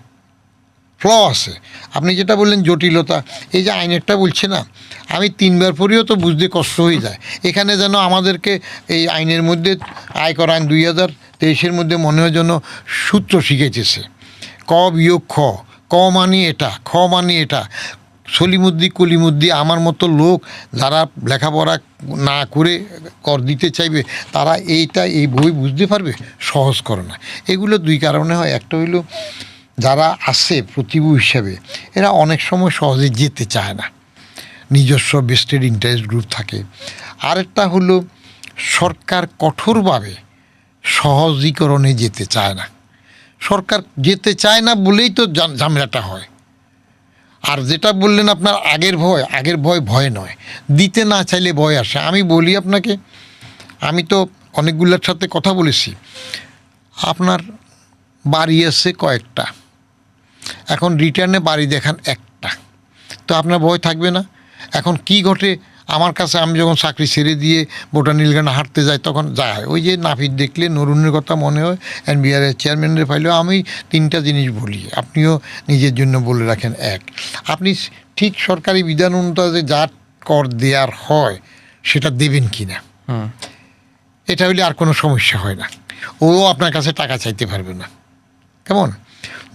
ফ্ল আছে। আপনি যেটা বললেন জটিলতা, এই যে আইনেরটা বলছে না, আমি 3বার পরেও তো বুঝতে কষ্ট হয়ে যায়। এখানে যেন আমাদেরকে এই আইনের মধ্যে, আয়কর আইন 2023-এর মধ্যে মনে হয় যেন সূত্র শিখেছে, ক বিয়োগ খ, ক মানি এটা, খ মানি এটা। সলিমুদ্দি কলিমুদ্দি আমার মতো লোক যারা লেখাপড়া না করে কর দিতে চাইবে, তারা এই বই বুঝতে পারবে? সহজ করে না। এগুলো 2 কারণে হয়। একটা হইল যারা আছে প্রতিভূ হিসাবে এরা অনেক সময় সহজে যেতে চায় না, নিজস্ব বেস্টেড ইন্টারেস্ট গ্রুপ থাকে। আরেকটা হলো সরকার কঠোরভাবে সহজীকরণে যেতে চায় না। সরকার যেতে চায় না বলেই তো ঝামেলাটা হয়। আর যেটা বললেন আপনার আগের ভয় ভয় নয়, দিতে না চাইলে ভয় আসে। আমি বলি আপনাকে, আমি তো অনেকগুলোর সাথে কথা বলেছি, আপনার বাড়ি আছে কয়েকটা, এখন রিটার্নে বাড়ি দেখান একটা, তো আপনার ভয় থাকবে না? এখন কি ঘটে আমার কাছে, আমি যখন চাকরি ছেড়ে দিয়ে বোটানিক্যাল গার্ডেন হাঁটতে যাই তখন যায় ওই যে নাপিত দেখলে নরুনের কথা মনে হয়, এনবিআরের চেয়ারম্যানের ফাইলেও আমি 3টা জিনিস বলি, আপনিও নিজের জন্য বলে রাখেন। এক, আপনি ঠিক সরকারি বিধান অনুযায়ী যা কর দেওয়ার হয় সেটা দেবেন কি না, এটা হইলে আর কোনো সমস্যা হয় না, ও আপনার কাছে টাকা চাইতে পারবে না। কেমন?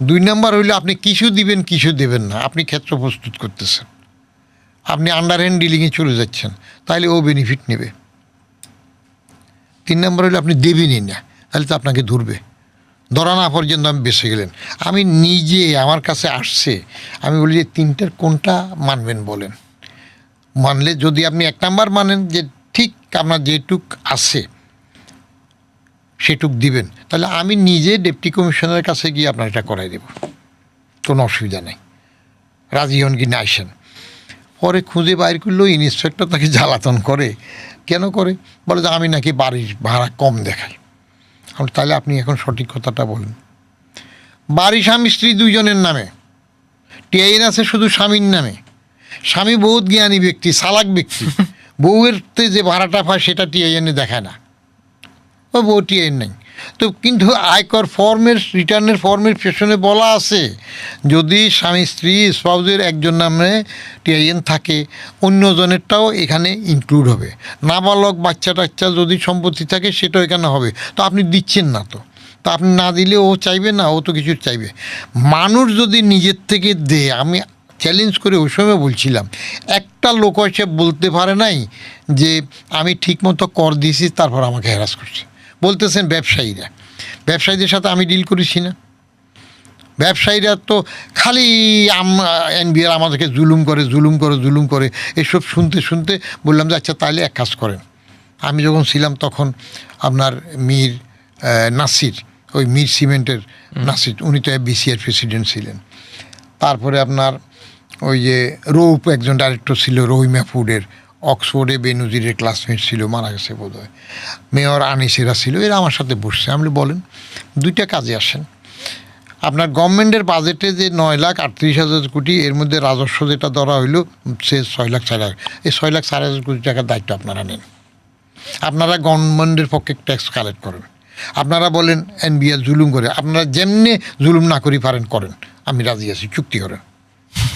2 নাম্বার হইলে আপনি কিছু দিবেন কিছু দেবেন না, আপনি ক্ষেত্র প্রস্তুত করতেছেন, আপনি আন্ডারহ্যান্ড ডিলিংয়ে চলে যাচ্ছেন, তাহলে ও বেনিফিট নেবে। 3 নাম্বার হলে আপনি দেবেনই না, তাহলে তো আপনাকে ধরবে, ধরা না পর্যন্ত আমি বেঁচে গেলেন। আমি নিজে, আমার কাছে আসছে, আমি বলি যে 3টার কোনটা মানবেন বলেন। মানলে যদি আপনি 1 নাম্বার মানেন যে ঠিক আপনার যেটুক আছে সেটুক দিবেন, তাহলে আমি নিজে ডেপুটি কমিশনারের কাছে গিয়ে আপনার এটা করাই দেব, কোনো অসুবিধা নেই, রাজি হন কি না আসেন। পরে খুঁজে বাইর করলেও ইন্সপেক্টর তাকে জ্বালাতন করে। কেন করে? বলে যে আমি নাকি বাড়ির ভাড়া কম দেখাই। তাহলে আপনি এখন সঠিক কথাটা বলুন। বাড়ি স্বামী স্ত্রী 2 জনের নামে, টিআইএন আছে শুধু স্বামীর নামে। স্বামী বহুত জ্ঞানী ব্যক্তি, চালাক ব্যক্তি, বউয়ের যে ভাড়াটা পায় সেটা টিআইএনে দেখায় না, ও বউ টিআইএন নেই তো। কিন্তু আয়কর ফর্মের, রিটার্নের ফর্মের পেছনে বলা আছে যদি স্বামী স্ত্রী স্পাউসের একজন নামে টিআইএন থাকে, অন্যজনেরটাও এখানে ইনক্লুড হবে। নাবালক বাচ্চা টাচ্চা যদি সম্পত্তি থাকে সেটাও এখানে হবে। তো আপনি দিচ্ছেন না, তো আপনি না দিলে ও চাইবে না, ও তো কিছু চাইবে। মানুষ যদি নিজের থেকে দেয়, আমি চ্যালেঞ্জ করে ওই সময় বলছিলাম, একটা লোক এসে বলতে পারে নাই যে আমি ঠিকমতো কর দিয়েছি তারপর আমাকে হ্যারাস করছে। বলতেছেন ব্যবসায়ীরা, ব্যবসায়ীদের সাথে আমি ডিল করেছি না। ব্যবসায়ীরা তো খালি এনবিআর আমাদেরকে জুলুম করে এসব শুনতে শুনতে বললাম যে আচ্ছা তাহলে এক কাজ করেন। আমি যখন ছিলাম তখন আপনার মীর নাসির, ওই মীর সিমেন্টের নাসির, উনি তো বিসিআর প্রেসিডেন্ট ছিলেন। তারপরে আপনার ওই যে রৌপ একজন ডাইরেক্টর ছিল রহিমা ফুডের, অক্সফোর্ডে বেনজিরের ক্লাসমেট ছিল, মারা গেছে বোধ হয়। মেয়র আনিসেরা ছিল, এরা আমার সাথে বসছে। আমি বলেন 2টা কাজে আসেন, আপনার গভর্নমেন্টের বাজেটে যে 9,38,000 কোটি, এর মধ্যে রাজস্ব যেটা ধরা হইলো সে 6,04,000, এই 6,04,000 কোটি টাকার দায়িত্ব আপনারা নেন। আপনারা গভর্নমেন্টের পক্ষে ট্যাক্স কালেক্ট করেন। আপনারা বলেন এনবিআর জুলুম করে, আপনারা যেমনি জুলুম না করি পারেন করেন, আমি রাজি আছি, চুক্তি করেন।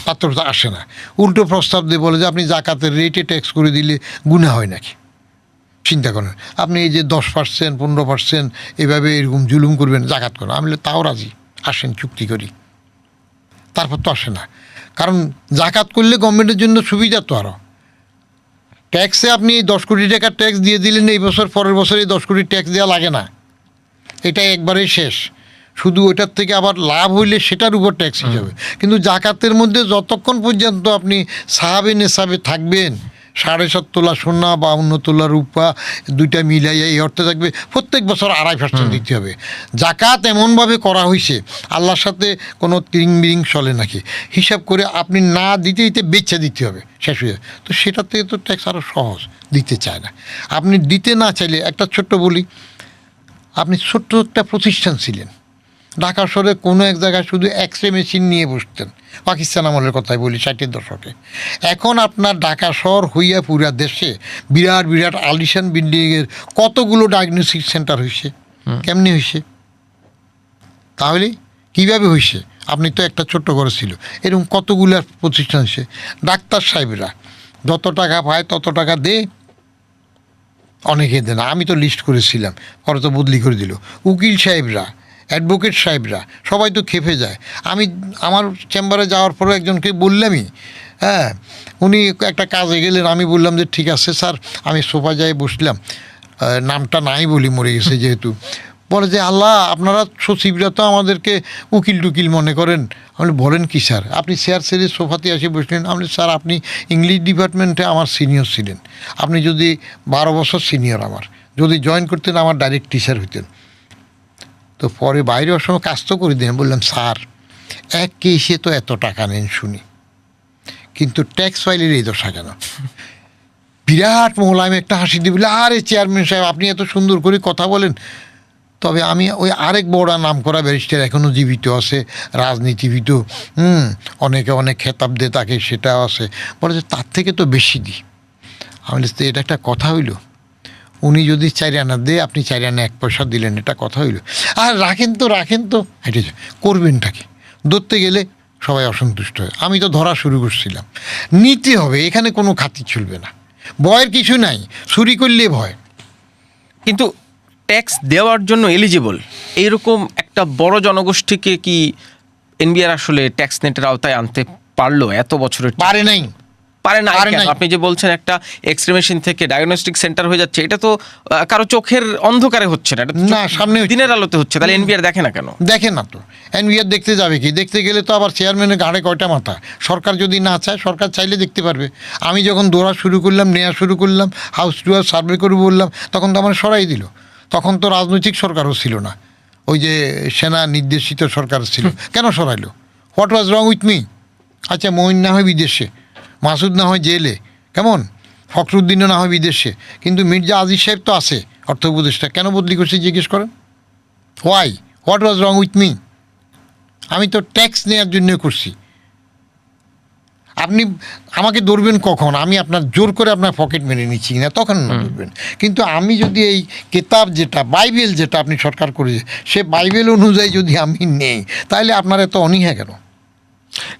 তার তো আসে না, উল্টো প্রস্তাব দিয়ে বলে যে আপনি জাকাতের রেটে ট্যাক্স করে দিলে গুনাহ হয় নাকি? চিন্তা করেন, আপনি এই যে 10%, 15% এভাবে এরকম জুলুম করবেন, জাকাত করেন। আমি তাও রাজি, আসেন চুক্তি করি। তারপর তো আসে না, কারণ জাকাত করলে গভর্নমেন্টের জন্য সুবিধা তো আরও। ট্যাক্সে আপনি 10 কোটি টাকার ট্যাক্স দিয়ে দিলেন, এই বছর পরের বছর এই 10 কোটি ট্যাক্স দেওয়া লাগে না, এটা একবারেই শেষ। শুধু ওইটার থেকে আবার লাভ হইলে সেটার উপর ট্যাক্স হিসাবে। কিন্তু জাকাতের মধ্যে যতক্ষণ পর্যন্ত আপনি সাহাবে নেশাবে থাকবেন, 7.5 তোলা সোনা বা 52 তোলা রূপা 2টা মিলাইয়া এই অর্থে থাকবে, প্রত্যেক বছর 2.5% দিতে হবে। জাকাত এমনভাবে করা হয়েছে, আল্লাহর সাথে কোনো তিরিং বিরিং চলে নাকি, হিসাব করে আপনি না দিতে দিতে বেচে দিতে হবে, শেষ হয়ে যায়। তো সেটার থেকে তো ট্যাক্স আরও সহজ, দিতে চায় না। আপনি দিতে না চাইলে, একটা ছোট্ট বলি, আপনি ছোট্ট একটা প্রতিষ্ঠান ছিলেন ঢাকা শহরে, কোনো এক জায়গায় শুধু এক্সরে মেশিন নিয়ে বসতেন, পাকিস্তান আমলের কথাই বলি, 60-এর দশকে। এখন আপনার ঢাকা শহর হইয়া পুরা দেশে বিরাট বিরাট আলিশান বিল্ডিংয়ের কতগুলো ডায়াগনস্টিক সেন্টার হয়েছে। কেমনি হয়েছে? তাহলে কীভাবে হয়েছে? আপনি তো একটা ছোট্ট ঘরে ছিল, এরকম কতগুলো প্রতিষ্ঠান হয়েছে। ডাক্তার সাহেবরা যত টাকা পায় তত টাকা দে, অনেকে দেয় না, আমি তো লিস্ট করেছিলাম, পরে তো বদলি করে দিল। উকিল সাহেবরা, অ্যাডভোকেট সাহেবরা সবাই তো খেপে যায়। আমি আমার চেম্বারে যাওয়ার পরে একজনকে বললামই, হ্যাঁ, উনি একটা কাজে গেলেন, আমি বললাম যে ঠিক আছে স্যার, আমি সোফা যাই বসলাম, নামটা নাই বলি, মরে গেছে যেহেতু। বলে যে আল্লাহ আপনারা সচিবরা তো আমাদেরকে উকিল টুকিল মনে করেন। আমি বলেন কি স্যার, আপনি চেয়ার ছেড়ে সোফাতে এসে বসলেন। আমি স্যার আপনি ইংলিশ ডিপার্টমেন্টে আমার সিনিয়র ছিলেন, আপনি যদি 12 বছর সিনিয়র আমার, যদি জয়েন করতেন আমার ডাইরেক্ট টিচার হইতেন। তো পরে বাইরে সময় কাজ তো করে দিন। বললাম স্যার এক কেসে তো এত টাকা নেন শুনি, কিন্তু ট্যাক্স ফাইলের এই দশা কেন? বিরাট মহলা। আমি একটা হাসি দিয়ে বলি আরে চেয়ারম্যান সাহেব আপনি এত সুন্দর করে কথা বলেন, তবে আমি ওই আরেক বড় নাম করা ব্যারিস্টার এখনও জীবিত আছে, রাজনীতিবিদ, অনেকে অনেক খেতাব দেয় তাকে, সেটাও আছে। বলে যে তার থেকে তো বেশি দিই। আমি বলছি এটা একটা কথা হইল? উনি যদি 4 আনা দেয় আপনি 4 আনা 1 পয়সা দিলেন, এটা কথা হইল? আর রাখেন তো হেঁটে করবেনটাকে ধরতে গেলে সবাই অসন্তুষ্ট হয়। আমি তো ধরা শুরু করছিলাম। নিতে হবে, এখানে কোনো খাতির চলবে না, ভয়ের কিছু নাই, চুরি করলে ভয়। কিন্তু ট্যাক্স দেওয়ার জন্য এলিজিবল এইরকম একটা বড় জনগোষ্ঠীকে কি এনবিআর আসলে ট্যাক্স নেটের আওতায় আনতে পারলো এত বছরের? পারে নাই। পারে না কেন? আপনি যে বলছেন একটা এক্সরে মেশিন থেকে ডায়াগনস্টিক সেন্টার হয়ে যাচ্ছে, এটা তো কারো চোখের অন্ধকারে হচ্ছে না, এটা না, সামনে দিনের আলোতে হচ্ছে। তাহলে এনবিআর দেখে না কেন? দেখে না তো। এনবিআর দেখতে যাবে কি? দেখতে গেলে তো আবার চেয়ারম্যানের ঘাড়ে কয়টা মাথা। সরকার যদি না চায়, সরকার চাইলে দেখতে পারবে। আমি যখন দৌড়া শুরু করলাম, নেওয়া শুরু করলাম, হাউস টু হাউস সার্ভে করে বললাম, তখন তো আমার সরাই দিল। তখন তো রাজনৈতিক সরকারও ছিল না, ওই যে সেনা নির্দেশিত সরকার ছিল। কেন সরাইলো? What was wrong with me? আচ্ছা মঈন না হয় বিদেশে, মাসুদ না হয় জেলে, কেমন ফখরুদ্দিনও না হয় বিদেশে, কিন্তু মির্জা আজিজ সাহেব তো আছে অর্থ উপদেষ্টা, কেন বদলি করছে জিজ্ঞেস করেন? Why? What was wrong with me? আমি তো ট্যাক্স নেওয়ার জন্য করছি। আপনি আমাকে ধরবেন কখন? আমি আপনার জোর করে আপনার পকেট মেরে নিচ্ছি না, তখন না ধরবেন। কিন্তু আমি যদি এই কেতাব যেটা বাইবেল যেটা আপনি সরকার করেছে, সে বাইবেল অনুযায়ী যদি আমি নেই, তাহলে আপনার এত অনীহা কেন?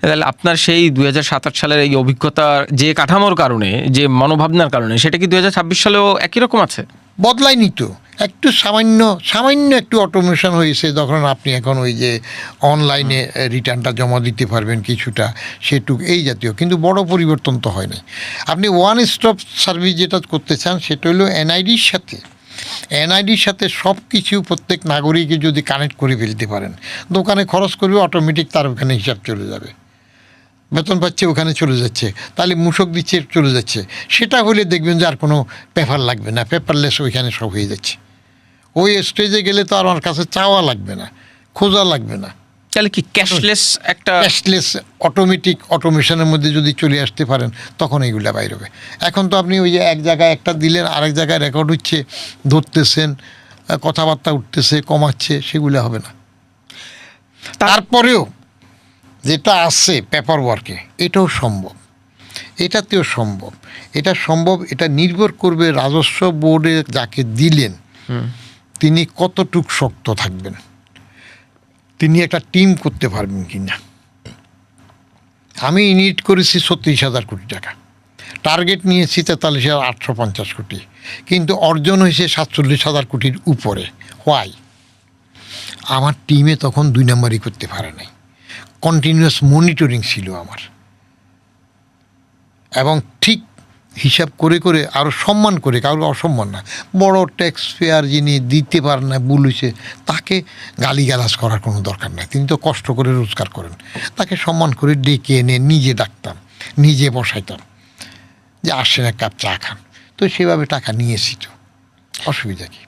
তাহলে আপনার সেই 2027 সালের এই অভিজ্ঞতার যে কাঠামোর কারণে, যে মনোভাবনার কারণে, সেটা কি 2026 সালেও একই রকম আছে? বদলায়নি তো। একটু সামান্য একটু অটোমেশন হয়েছে, যখন আপনি এখন ওই যে অনলাইনে রিটার্নটা জমা দিতে পারবেন কিছুটা, সেটুকু এই জাতীয়, কিন্তু বড় পরিবর্তন তো হয় নাই। আপনি ওয়ান স্টপ সার্ভিস যেটা করতে চান, সেটা হলো এনআইডির সাথে সব কিছু প্রত্যেক নাগরিককে যদি কানেক্ট করে ফেলতে পারেন, দোকানে খরচ করবে অটোমেটিক, তার ওখানে হিসাব চলে যাবে, বেতন পাচ্ছে ওখানে চলে যাচ্ছে, তাহলে মূসক দিচ্ছে চলে যাচ্ছে। সেটা হলে দেখবেন যে আর কোনো পেপার লাগবে না, পেপারলেস ওইখানে সব হয়ে যাচ্ছে। ওই স্টেজে গেলে তো আর আমার কাছে চাওয়া লাগবে না, খোঁজা লাগবে না। তাহলে কি ক্যাশলেস অটোমেটিক অটোমেশনের মধ্যে যদি চলে আসতে পারেন, তখন এইগুলা বাইর হবে। এখন তো আপনি ওই যে এক জায়গায় একটা দিলেন, আরেক জায়গায় রেকর্ড হচ্ছে, ধরতেছেন, কথাবার্তা উঠতেছে, কমাচ্ছে, সেগুলো হবে না। তারপরেও যেটা আছে পেপার ওয়ার্কে, এটাও সম্ভব, এটাতেও সম্ভব। এটা নির্ভর করবে রাজস্ব বোর্ডে যাকে দিলেন তিনি কতটুক শক্ত থাকবেন, তিনি একটা টিম করতে পারবেন কি না। আমি ইউনিট করেছি 36,000 কোটি টাকা, টার্গেট নিয়েছি 43,850 কোটি, কিন্তু অর্জন হয়েছে 47,000 কোটির উপরে। হোয়াই? আমার টিমে তখন 2 নম্বরই করতে পারে নাই, কন্টিনিউয়াস মনিটরিং ছিল আমার, এবং ঠিক হিসাব করে আরও সম্মান করে, কারো অসম্মান না। বড় ট্যাক্স পেয়ার যিনি দিতে পারেন না, বলেছে, তাকে গালিগালাজ করার কোনো দরকার নাই, তিনি তো কষ্ট করে রোজগার করেন। তাকে সম্মান করে ডেকে এনে নিজে ডাকতাম, নিজে বসাইতাম, যে আসেন এক কাপ চা খান। তো সেভাবে টাকা নিয়েছি, তো অসুবিধা কী?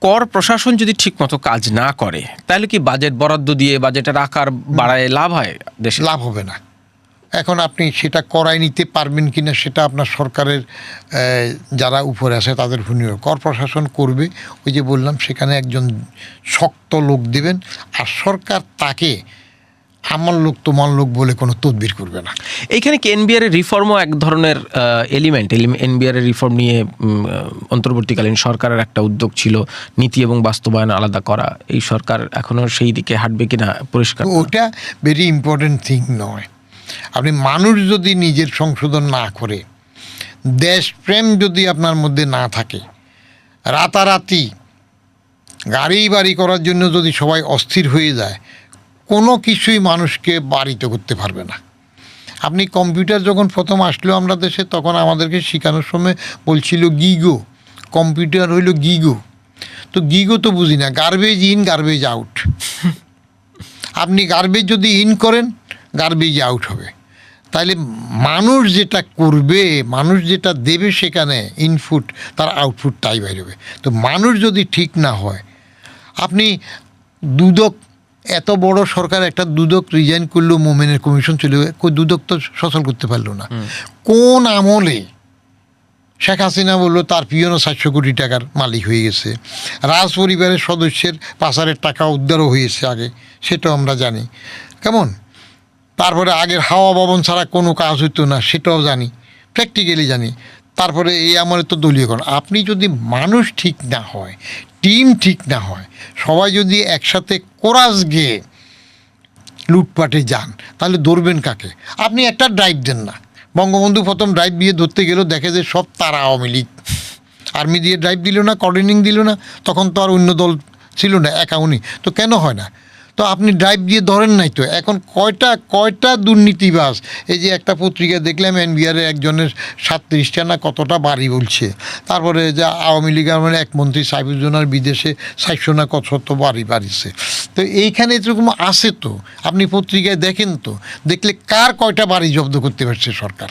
কর প্রশাসন যদি ঠিকমতো কাজ না করে, তাহলে কি বাজেট বরাদ্দ দিয়ে বাজেটের আকার বাড়ায় লাভ হয়? দেশে লাভ হবে না। এখন আপনি সেটা করাই নিতে পারবেন কি না, সেটা আপনার সরকারের যারা উপরে আছে তাদের ভূমিকা। কর প্রশাসন করবে, ওই যে বললাম, সেখানে একজন শক্ত লোক দেবেন, আর সরকার তাকে আমার লোক তোমার লোক বলে কোনো তদবির করবে না। এইখানে কি এনবিআর এর রিফর্মও এক ধরনের এলিমেন্ট? এনবিআর এর রিফর্ম নিয়ে অন্তর্বর্তীকালীন সরকারের একটা উদ্যোগ ছিল নীতি এবং বাস্তবায়ন আলাদা করা। এই সরকার এখনো সেই দিকে হাঁটবে কিনা পরিষ্কার। ওটা ভেরি ইম্পর্টেন্ট থিং নয়। আপনি মানুষ যদি নিজের সংশোধন না করে, দেশপ্রেম যদি আপনার মধ্যে না থাকে, রাতারাতি গাড়ি বাড়ি করার জন্য যদি সবাই অস্থির হয়ে যায়, কোনো কিছুই মানুষকে বাড়িতে করতে পারবে না। আপনি কম্পিউটার যখন প্রথম আসলো আমরা দেশে, তখন আমাদেরকে শেখানোর সময় বলছিল গিগো, কম্পিউটার হইল গিগো। তো তো গিগও তো বুঝি না, গার্বেজ ইন গার্বেজ আউট। আপনি গার্বেজ যদি ইন করেন, গার্বেজ আউট হবে। তাইলে মানুষ যেটা করবে, মানুষ যেটা দেবে সেখানে ইনপুট, তার আউটপুট তাই বেরোবে। তো মানুষ যদি ঠিক না হয়, আপনি দুদক, এত বড় সরকার একটা দুদক রিজাইন করলো, মোমেনের কমিশন চলে গেল, দুদক তো সচল করতে পারলো না। কোন আমলে শেখ হাসিনা বললো তার পিয়নও 700 কোটি টাকার মালিক হয়ে গেছে, রাজ পরিবারের সদস্যের পাচারের টাকা উদ্ধারও হয়েছে আগে, সেটাও আমরা জানি কেমন। তারপরে আগের হাওয়া ভবন ছাড়া কোনো কাজ হতো না, সেটাও জানি, প্র্যাকটিক্যালি জানি। তারপরে এই আমলে তো দলীয়করণ। আপনি যদি মানুষ ঠিক না হয়, টিম ঠিক না হয়, সবাই যদি একসাথে কোরাস গিয়ে লুটপাটে যান, তাহলে ধরবেন কাকে? আপনি একটা ড্রাইভ দেন না। বঙ্গবন্ধু প্রথম ড্রাইভ দিয়ে ধরতে গেল, দেখে যে সব তারা আওয়ামী লীগ। আর্মি দিয়ে ড্রাইভ দিল না, কোঅর্ডিনেটিং দিল না, তখন তো আর অন্য দল ছিল না, একা উনি। তো কেন হয় না? তো আপনি ড্রাইভ দিয়ে ধরেন নাই তো। এখন কয়টা দুর্নীতিবাজ, এই যে একটা পত্রিকা দেখলাম এনবিআরের একজনের 37টা না কতটা বাড়ি বলছে, তারপরে যে আওয়ামী লীগের মানে এক মন্ত্রী সাইফুজ্জোনার বিদেশে 600 না কত বাড়ি বাড়িছে। তো এইখানে এরকম আছে তো, আপনি পত্রিকায় দেখেন তো, দেখলে কার কয়টা বাড়ি জব্দ করতে পারছে সরকার,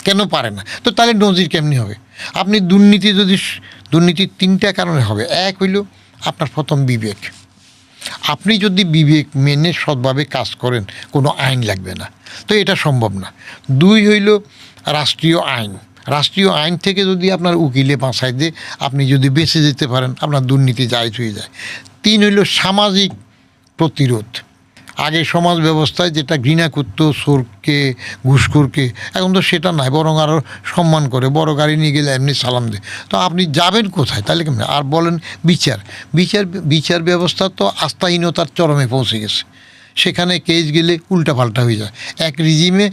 কেন পারে না? তো তাহলে নজির কেমনি হবে? আপনি দুর্নীতির 3টা কারণে হবে। এক হইল আপনার প্রথম বিবেক। আপনি যদি বিবেক মেনে সৎভাবে কাজ করেন, কোনো আইন লাগবে না, তো এটা সম্ভব না। 2 হইল রাষ্ট্রীয় আইন। রাষ্ট্রীয় আইন থেকে যদি আপনার উকিলে বাঁচাই দিয়ে আপনি যদি বেঁচে যেতে পারেন, আপনার দুর্নীতি জায়েজ হয়ে যায়। 3 হইল সামাজিক প্রতিরোধ। আগে সমাজ ব্যবস্থায় যেটা ঘৃণা করতো চোরকে, ঘুষখোরকে, এখন তো সেটা নাই, বরং আরও সম্মান করে। বড় গাড়ি নিয়ে গেলে এমনি সালাম দেয়। তো আপনি যাবেন কোথায় তাহলে কেমন? আর বলেন বিচার ব্যবস্থা তো আস্থাহীনতার চরমে পৌঁছে গেছে। সেখানে কেস গেলে উল্টাপাল্টা হয়ে যায়। এক রিজিমে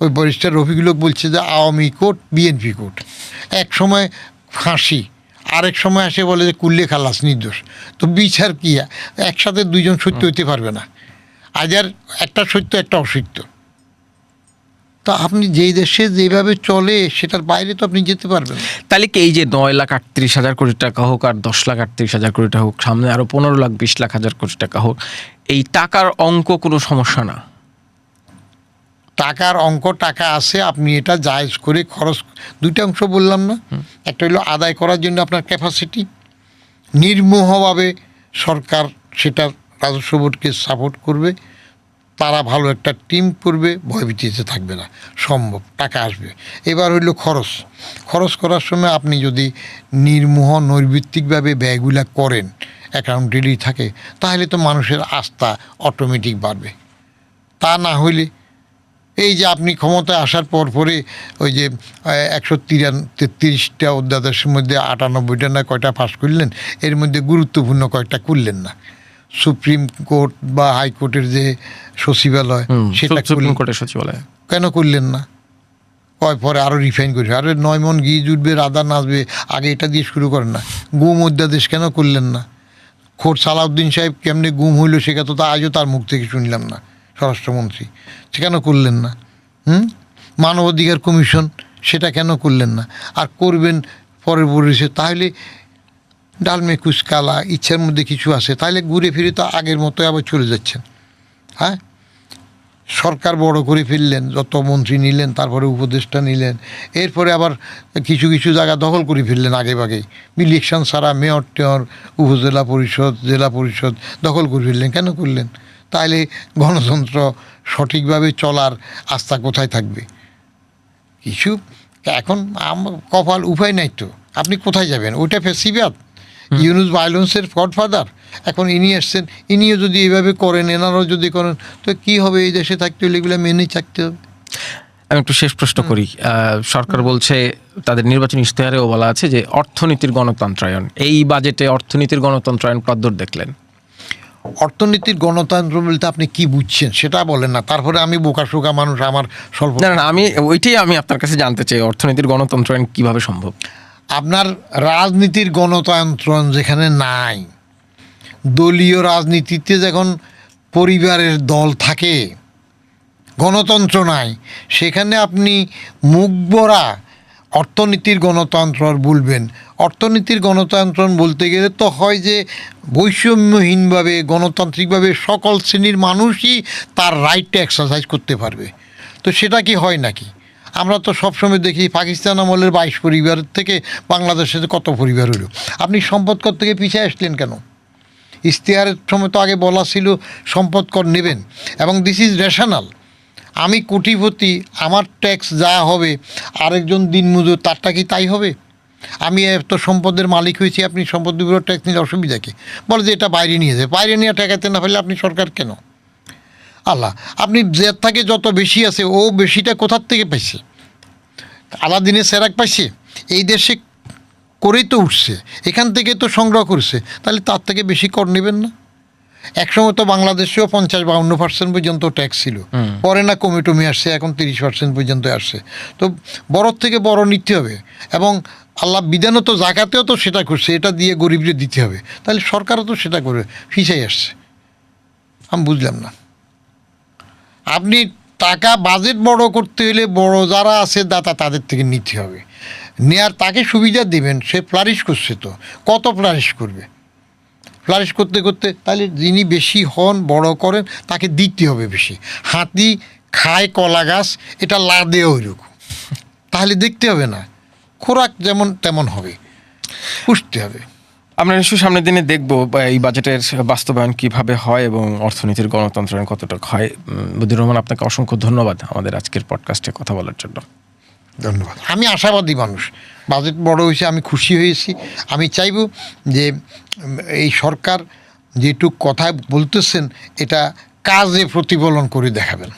ওই ব্যারিস্টার রফিকুল হক বলছে যে আওয়ামী কোর্ট, বিএনপি কোর্ট। এক সময় ফাঁসি, আরেক সময় আসে বলে যে কুল্লে খালাস, নির্দোষ। তো বিচার কি? একসাথে দুইজন সত্য হইতে পারবে না। আজ আর একটা সত্য, একটা অসত্য। তো আপনি যেই দেশে যেভাবে চলে, সেটার বাইরে তো আপনি যেতে পারবেন না। তাহলে কি এই যে 9,38,000 কোটি টাকা হোক আর 10,38,000 কোটি টাকা হোক, সামনে আরো 15,20,000 কোটি টাকা হোক, এই টাকার অঙ্ক কোনো সমস্যা না? টাকার অঙ্ক টাকা আছে, আপনি এটা জায়েজ করে খরচ। 2টা অংশ বললাম না? একটা হলো আদায় করার জন্য আপনার ক্যাপাসিটি, নির্মোহভাবে সরকার সেটা রাজস্ব বোর্ডকে সাপোর্ট করবে, তারা ভালো একটা টিম করবে, ভয়ভীতিতে থাকবে না, সম্ভব, টাকা আসবে। এবার হইল খরচ করার সময় আপনি যদি নির্মোহ নৈর্ভিত্তিকভাবে ব্যয়গুলা করেন, অ্যাকাউন্টেবলি থাকে, তাহলে তো মানুষের আস্থা অটোমেটিক বাড়বে। তা না হইলে এই যে আপনি ক্ষমতায় আসার পরে ওই যে 133টা অধ্যাদেশের মধ্যে 98টা না কয়টা পাস করলেন, এর মধ্যে গুরুত্বপূর্ণ কয়টা করলেন না। সুপ্রিম কোর্ট বা হাইকোর্টের যে সচিবালয়, সেটা সুপ্রিম কোর্টের সচিবালয় কেন করলেন না? পরে আরও রিফাইন করে, আরে 9 মণ ঘি জুটবে, রাধা নাচবে, আগে এটা দিয়ে শুরু করেন না। গুম অধ্যাদেশ কেন করলেন না? খোদ সালাউদ্দিন সাহেব কেমনে গুম হইল, সেটা তো আজও তার মুখ থেকে শুনলাম না, স্বরাষ্ট্রমন্ত্রী। সে কেন করলেন না? মানবাধিকার কমিশন, সেটা কেন করলেন না? আর করবেন পরের পরিবেশে। তাহলে ডালমে কুচকালা, ইচ্ছার মধ্যে কিছু আছে, তাহলে ঘুরে ফিরে তো আগের মতো আবার চলে যাচ্ছেন। হ্যাঁ, সরকার বড় করে ফেললেন, যত মন্ত্রী নিলেন, তারপরে উপদেষ্টা নিলেন, এরপরে আবার কিছু কিছু জায়গা দখল করে ফেললেন আগেভাগেই। ইলেকশন ছাড়া মেয়র টেয়র, উপজেলা পরিষদ, জেলা পরিষদ দখল করে ফেললেন। কেন করলেন? তাহলে গণতন্ত্র সঠিকভাবে চলার আস্থা কোথায় থাকবে? কিছু এখন কপাল, উপায় নাই তো, আপনি কোথায় যাবেন? ওইটা ফেসিবাদ। ইউনুস ভায়োলেন্সের গডফাদার, এখন ইনি আসছেন, ইনিও যদি এইভাবে করেন, এনারাও যদি করেন, তো কি হবে? এই দেশে থাকতে হলে এগুলো মেনেই থাকতে হবে। আমি একটু শেষ প্রশ্ন করি। সরকার বলছে, তাদের নির্বাচনী ইশতেহারেও বলা আছে যে অর্থনীতির গণতন্ত্রায়ন। এই বাজেটে অর্থনীতির গণতন্ত্রায়ন কতদূর দেখলেন? অর্থনীতির গণতন্ত্র বলতে আপনি কি বুঝছেন সেটা বলেন না, তারপরে আমি বোকাশোকা মানুষ, আমার স্বল্প। না, ওইটাই আমি আপনার কাছে জানতে চাই, অর্থনীতির গণতন্ত্রায়ন কিভাবে সম্ভব? আপনার রাজনীতির গণতন্ত্রণ যেখানে নাই, দলীয় রাজনীতিতে যখন পরিবারের দল থাকে, গণতন্ত্র নাই, সেখানে আপনি মুখ ভরা অর্থনীতির গণতন্ত্র আর বলবেন, অর্থনীতির গণতন্ত্র বলতে গেলে তো হয় যে বৈষম্যহীনভাবে গণতান্ত্রিকভাবে সকল শ্রেণীর মানুষই তার রাইটটা এক্সারসাইজ করতে পারবে। তো সেটা কি হয় নাকি? আমরা তো সবসময় দেখি পাকিস্তান আমলের 22 পরিবারের থেকে বাংলাদেশের কত পরিবার হলো। আপনি সম্পদ কর থেকে পিছিয়ে আসলেন কেন? ইশতেহারের সময় তো আগে বলা ছিল সম্পদ কর নেবেন, এবং দিস ইজ রেশনাল। আমি কোটিপতি, আমার ট্যাক্স যা হবে, আরেকজন দিনমজুর তারটা কি তাই হবে? আমি এত সম্পদের মালিক হয়েছি, আপনি সম্পদের উপর ট্যাক্স নিলে অসুবিধা কি? বলে যে এটা বাইরে নিয়ে যায়, বাইরে নিয়ে ঠেকাতে না পারলে আপনি সরকার কেন? আল্লাহ, আপনি যে থাকে যত বেশি আছে, ও বেশিটা কোথার থেকে পাইছে? আলাদিনে সেরাক পাইছে, এই দেশে করেই তো উঠছে, এখান থেকে তো সংগ্রহ করছে, তাহলে তার থেকে বেশি কর নেবেন না? একসময় তো বাংলাদেশেও 50-52% পর্যন্ত ট্যাক্স ছিল, পরে না কমে টমে আসছে, এখন 30% পর্যন্ত আসছে। তো বড়োর থেকে বড় নিতে হবে, এবং আল্লাহ বিধানও তো জাকাতেও তো সেটা করছে, এটা দিয়ে গরিবরে দিতে হবে, তাহলে সরকারও তো সেটা করে ফিসাই আসছে। আমি বুঝলাম না। আপনি টাকা বাজেট বড় করতে হলে বড় যারা আছে দাতা তাদের থেকে নিতে হবে, নেয়ার তাকে সুবিধা দেবেন। সে ফ্লারিশ করছে, তো কত ফ্লারিশ করবে? ফ্লারিশ করতে করতে তাহলে যিনি বেশি হন, বড় করেন, তাকে দিতে হবে বেশি। হাতি খায় কলা গাছ, এটা লাদে ওইরকম, তাহলে দেখতে হবে না, খোরাক যেমন তেমন হবে, পুষতে হবে। আমরা নিশ্চয়ই সামনের দিনে দেখব এই বাজেটের বাস্তবায়ন কিভাবে হয় এবং অর্থনীতির গণতন্ত্রের কতটা হয়। বদিউর রহমান, আপনাকে অসংখ্য ধন্যবাদ আমাদের আজকের পডকাস্টে কথা বলার জন্য। ধন্যবাদ। আমি আশাবাদী মানুষ, বাজেট বড় হয়েছে, আমি খুশি হয়েছি। আমি চাইব যে এই সরকার যেটুক কথা বলতেছেন এটা কাজে প্রতিফলন করে দেখাবেন।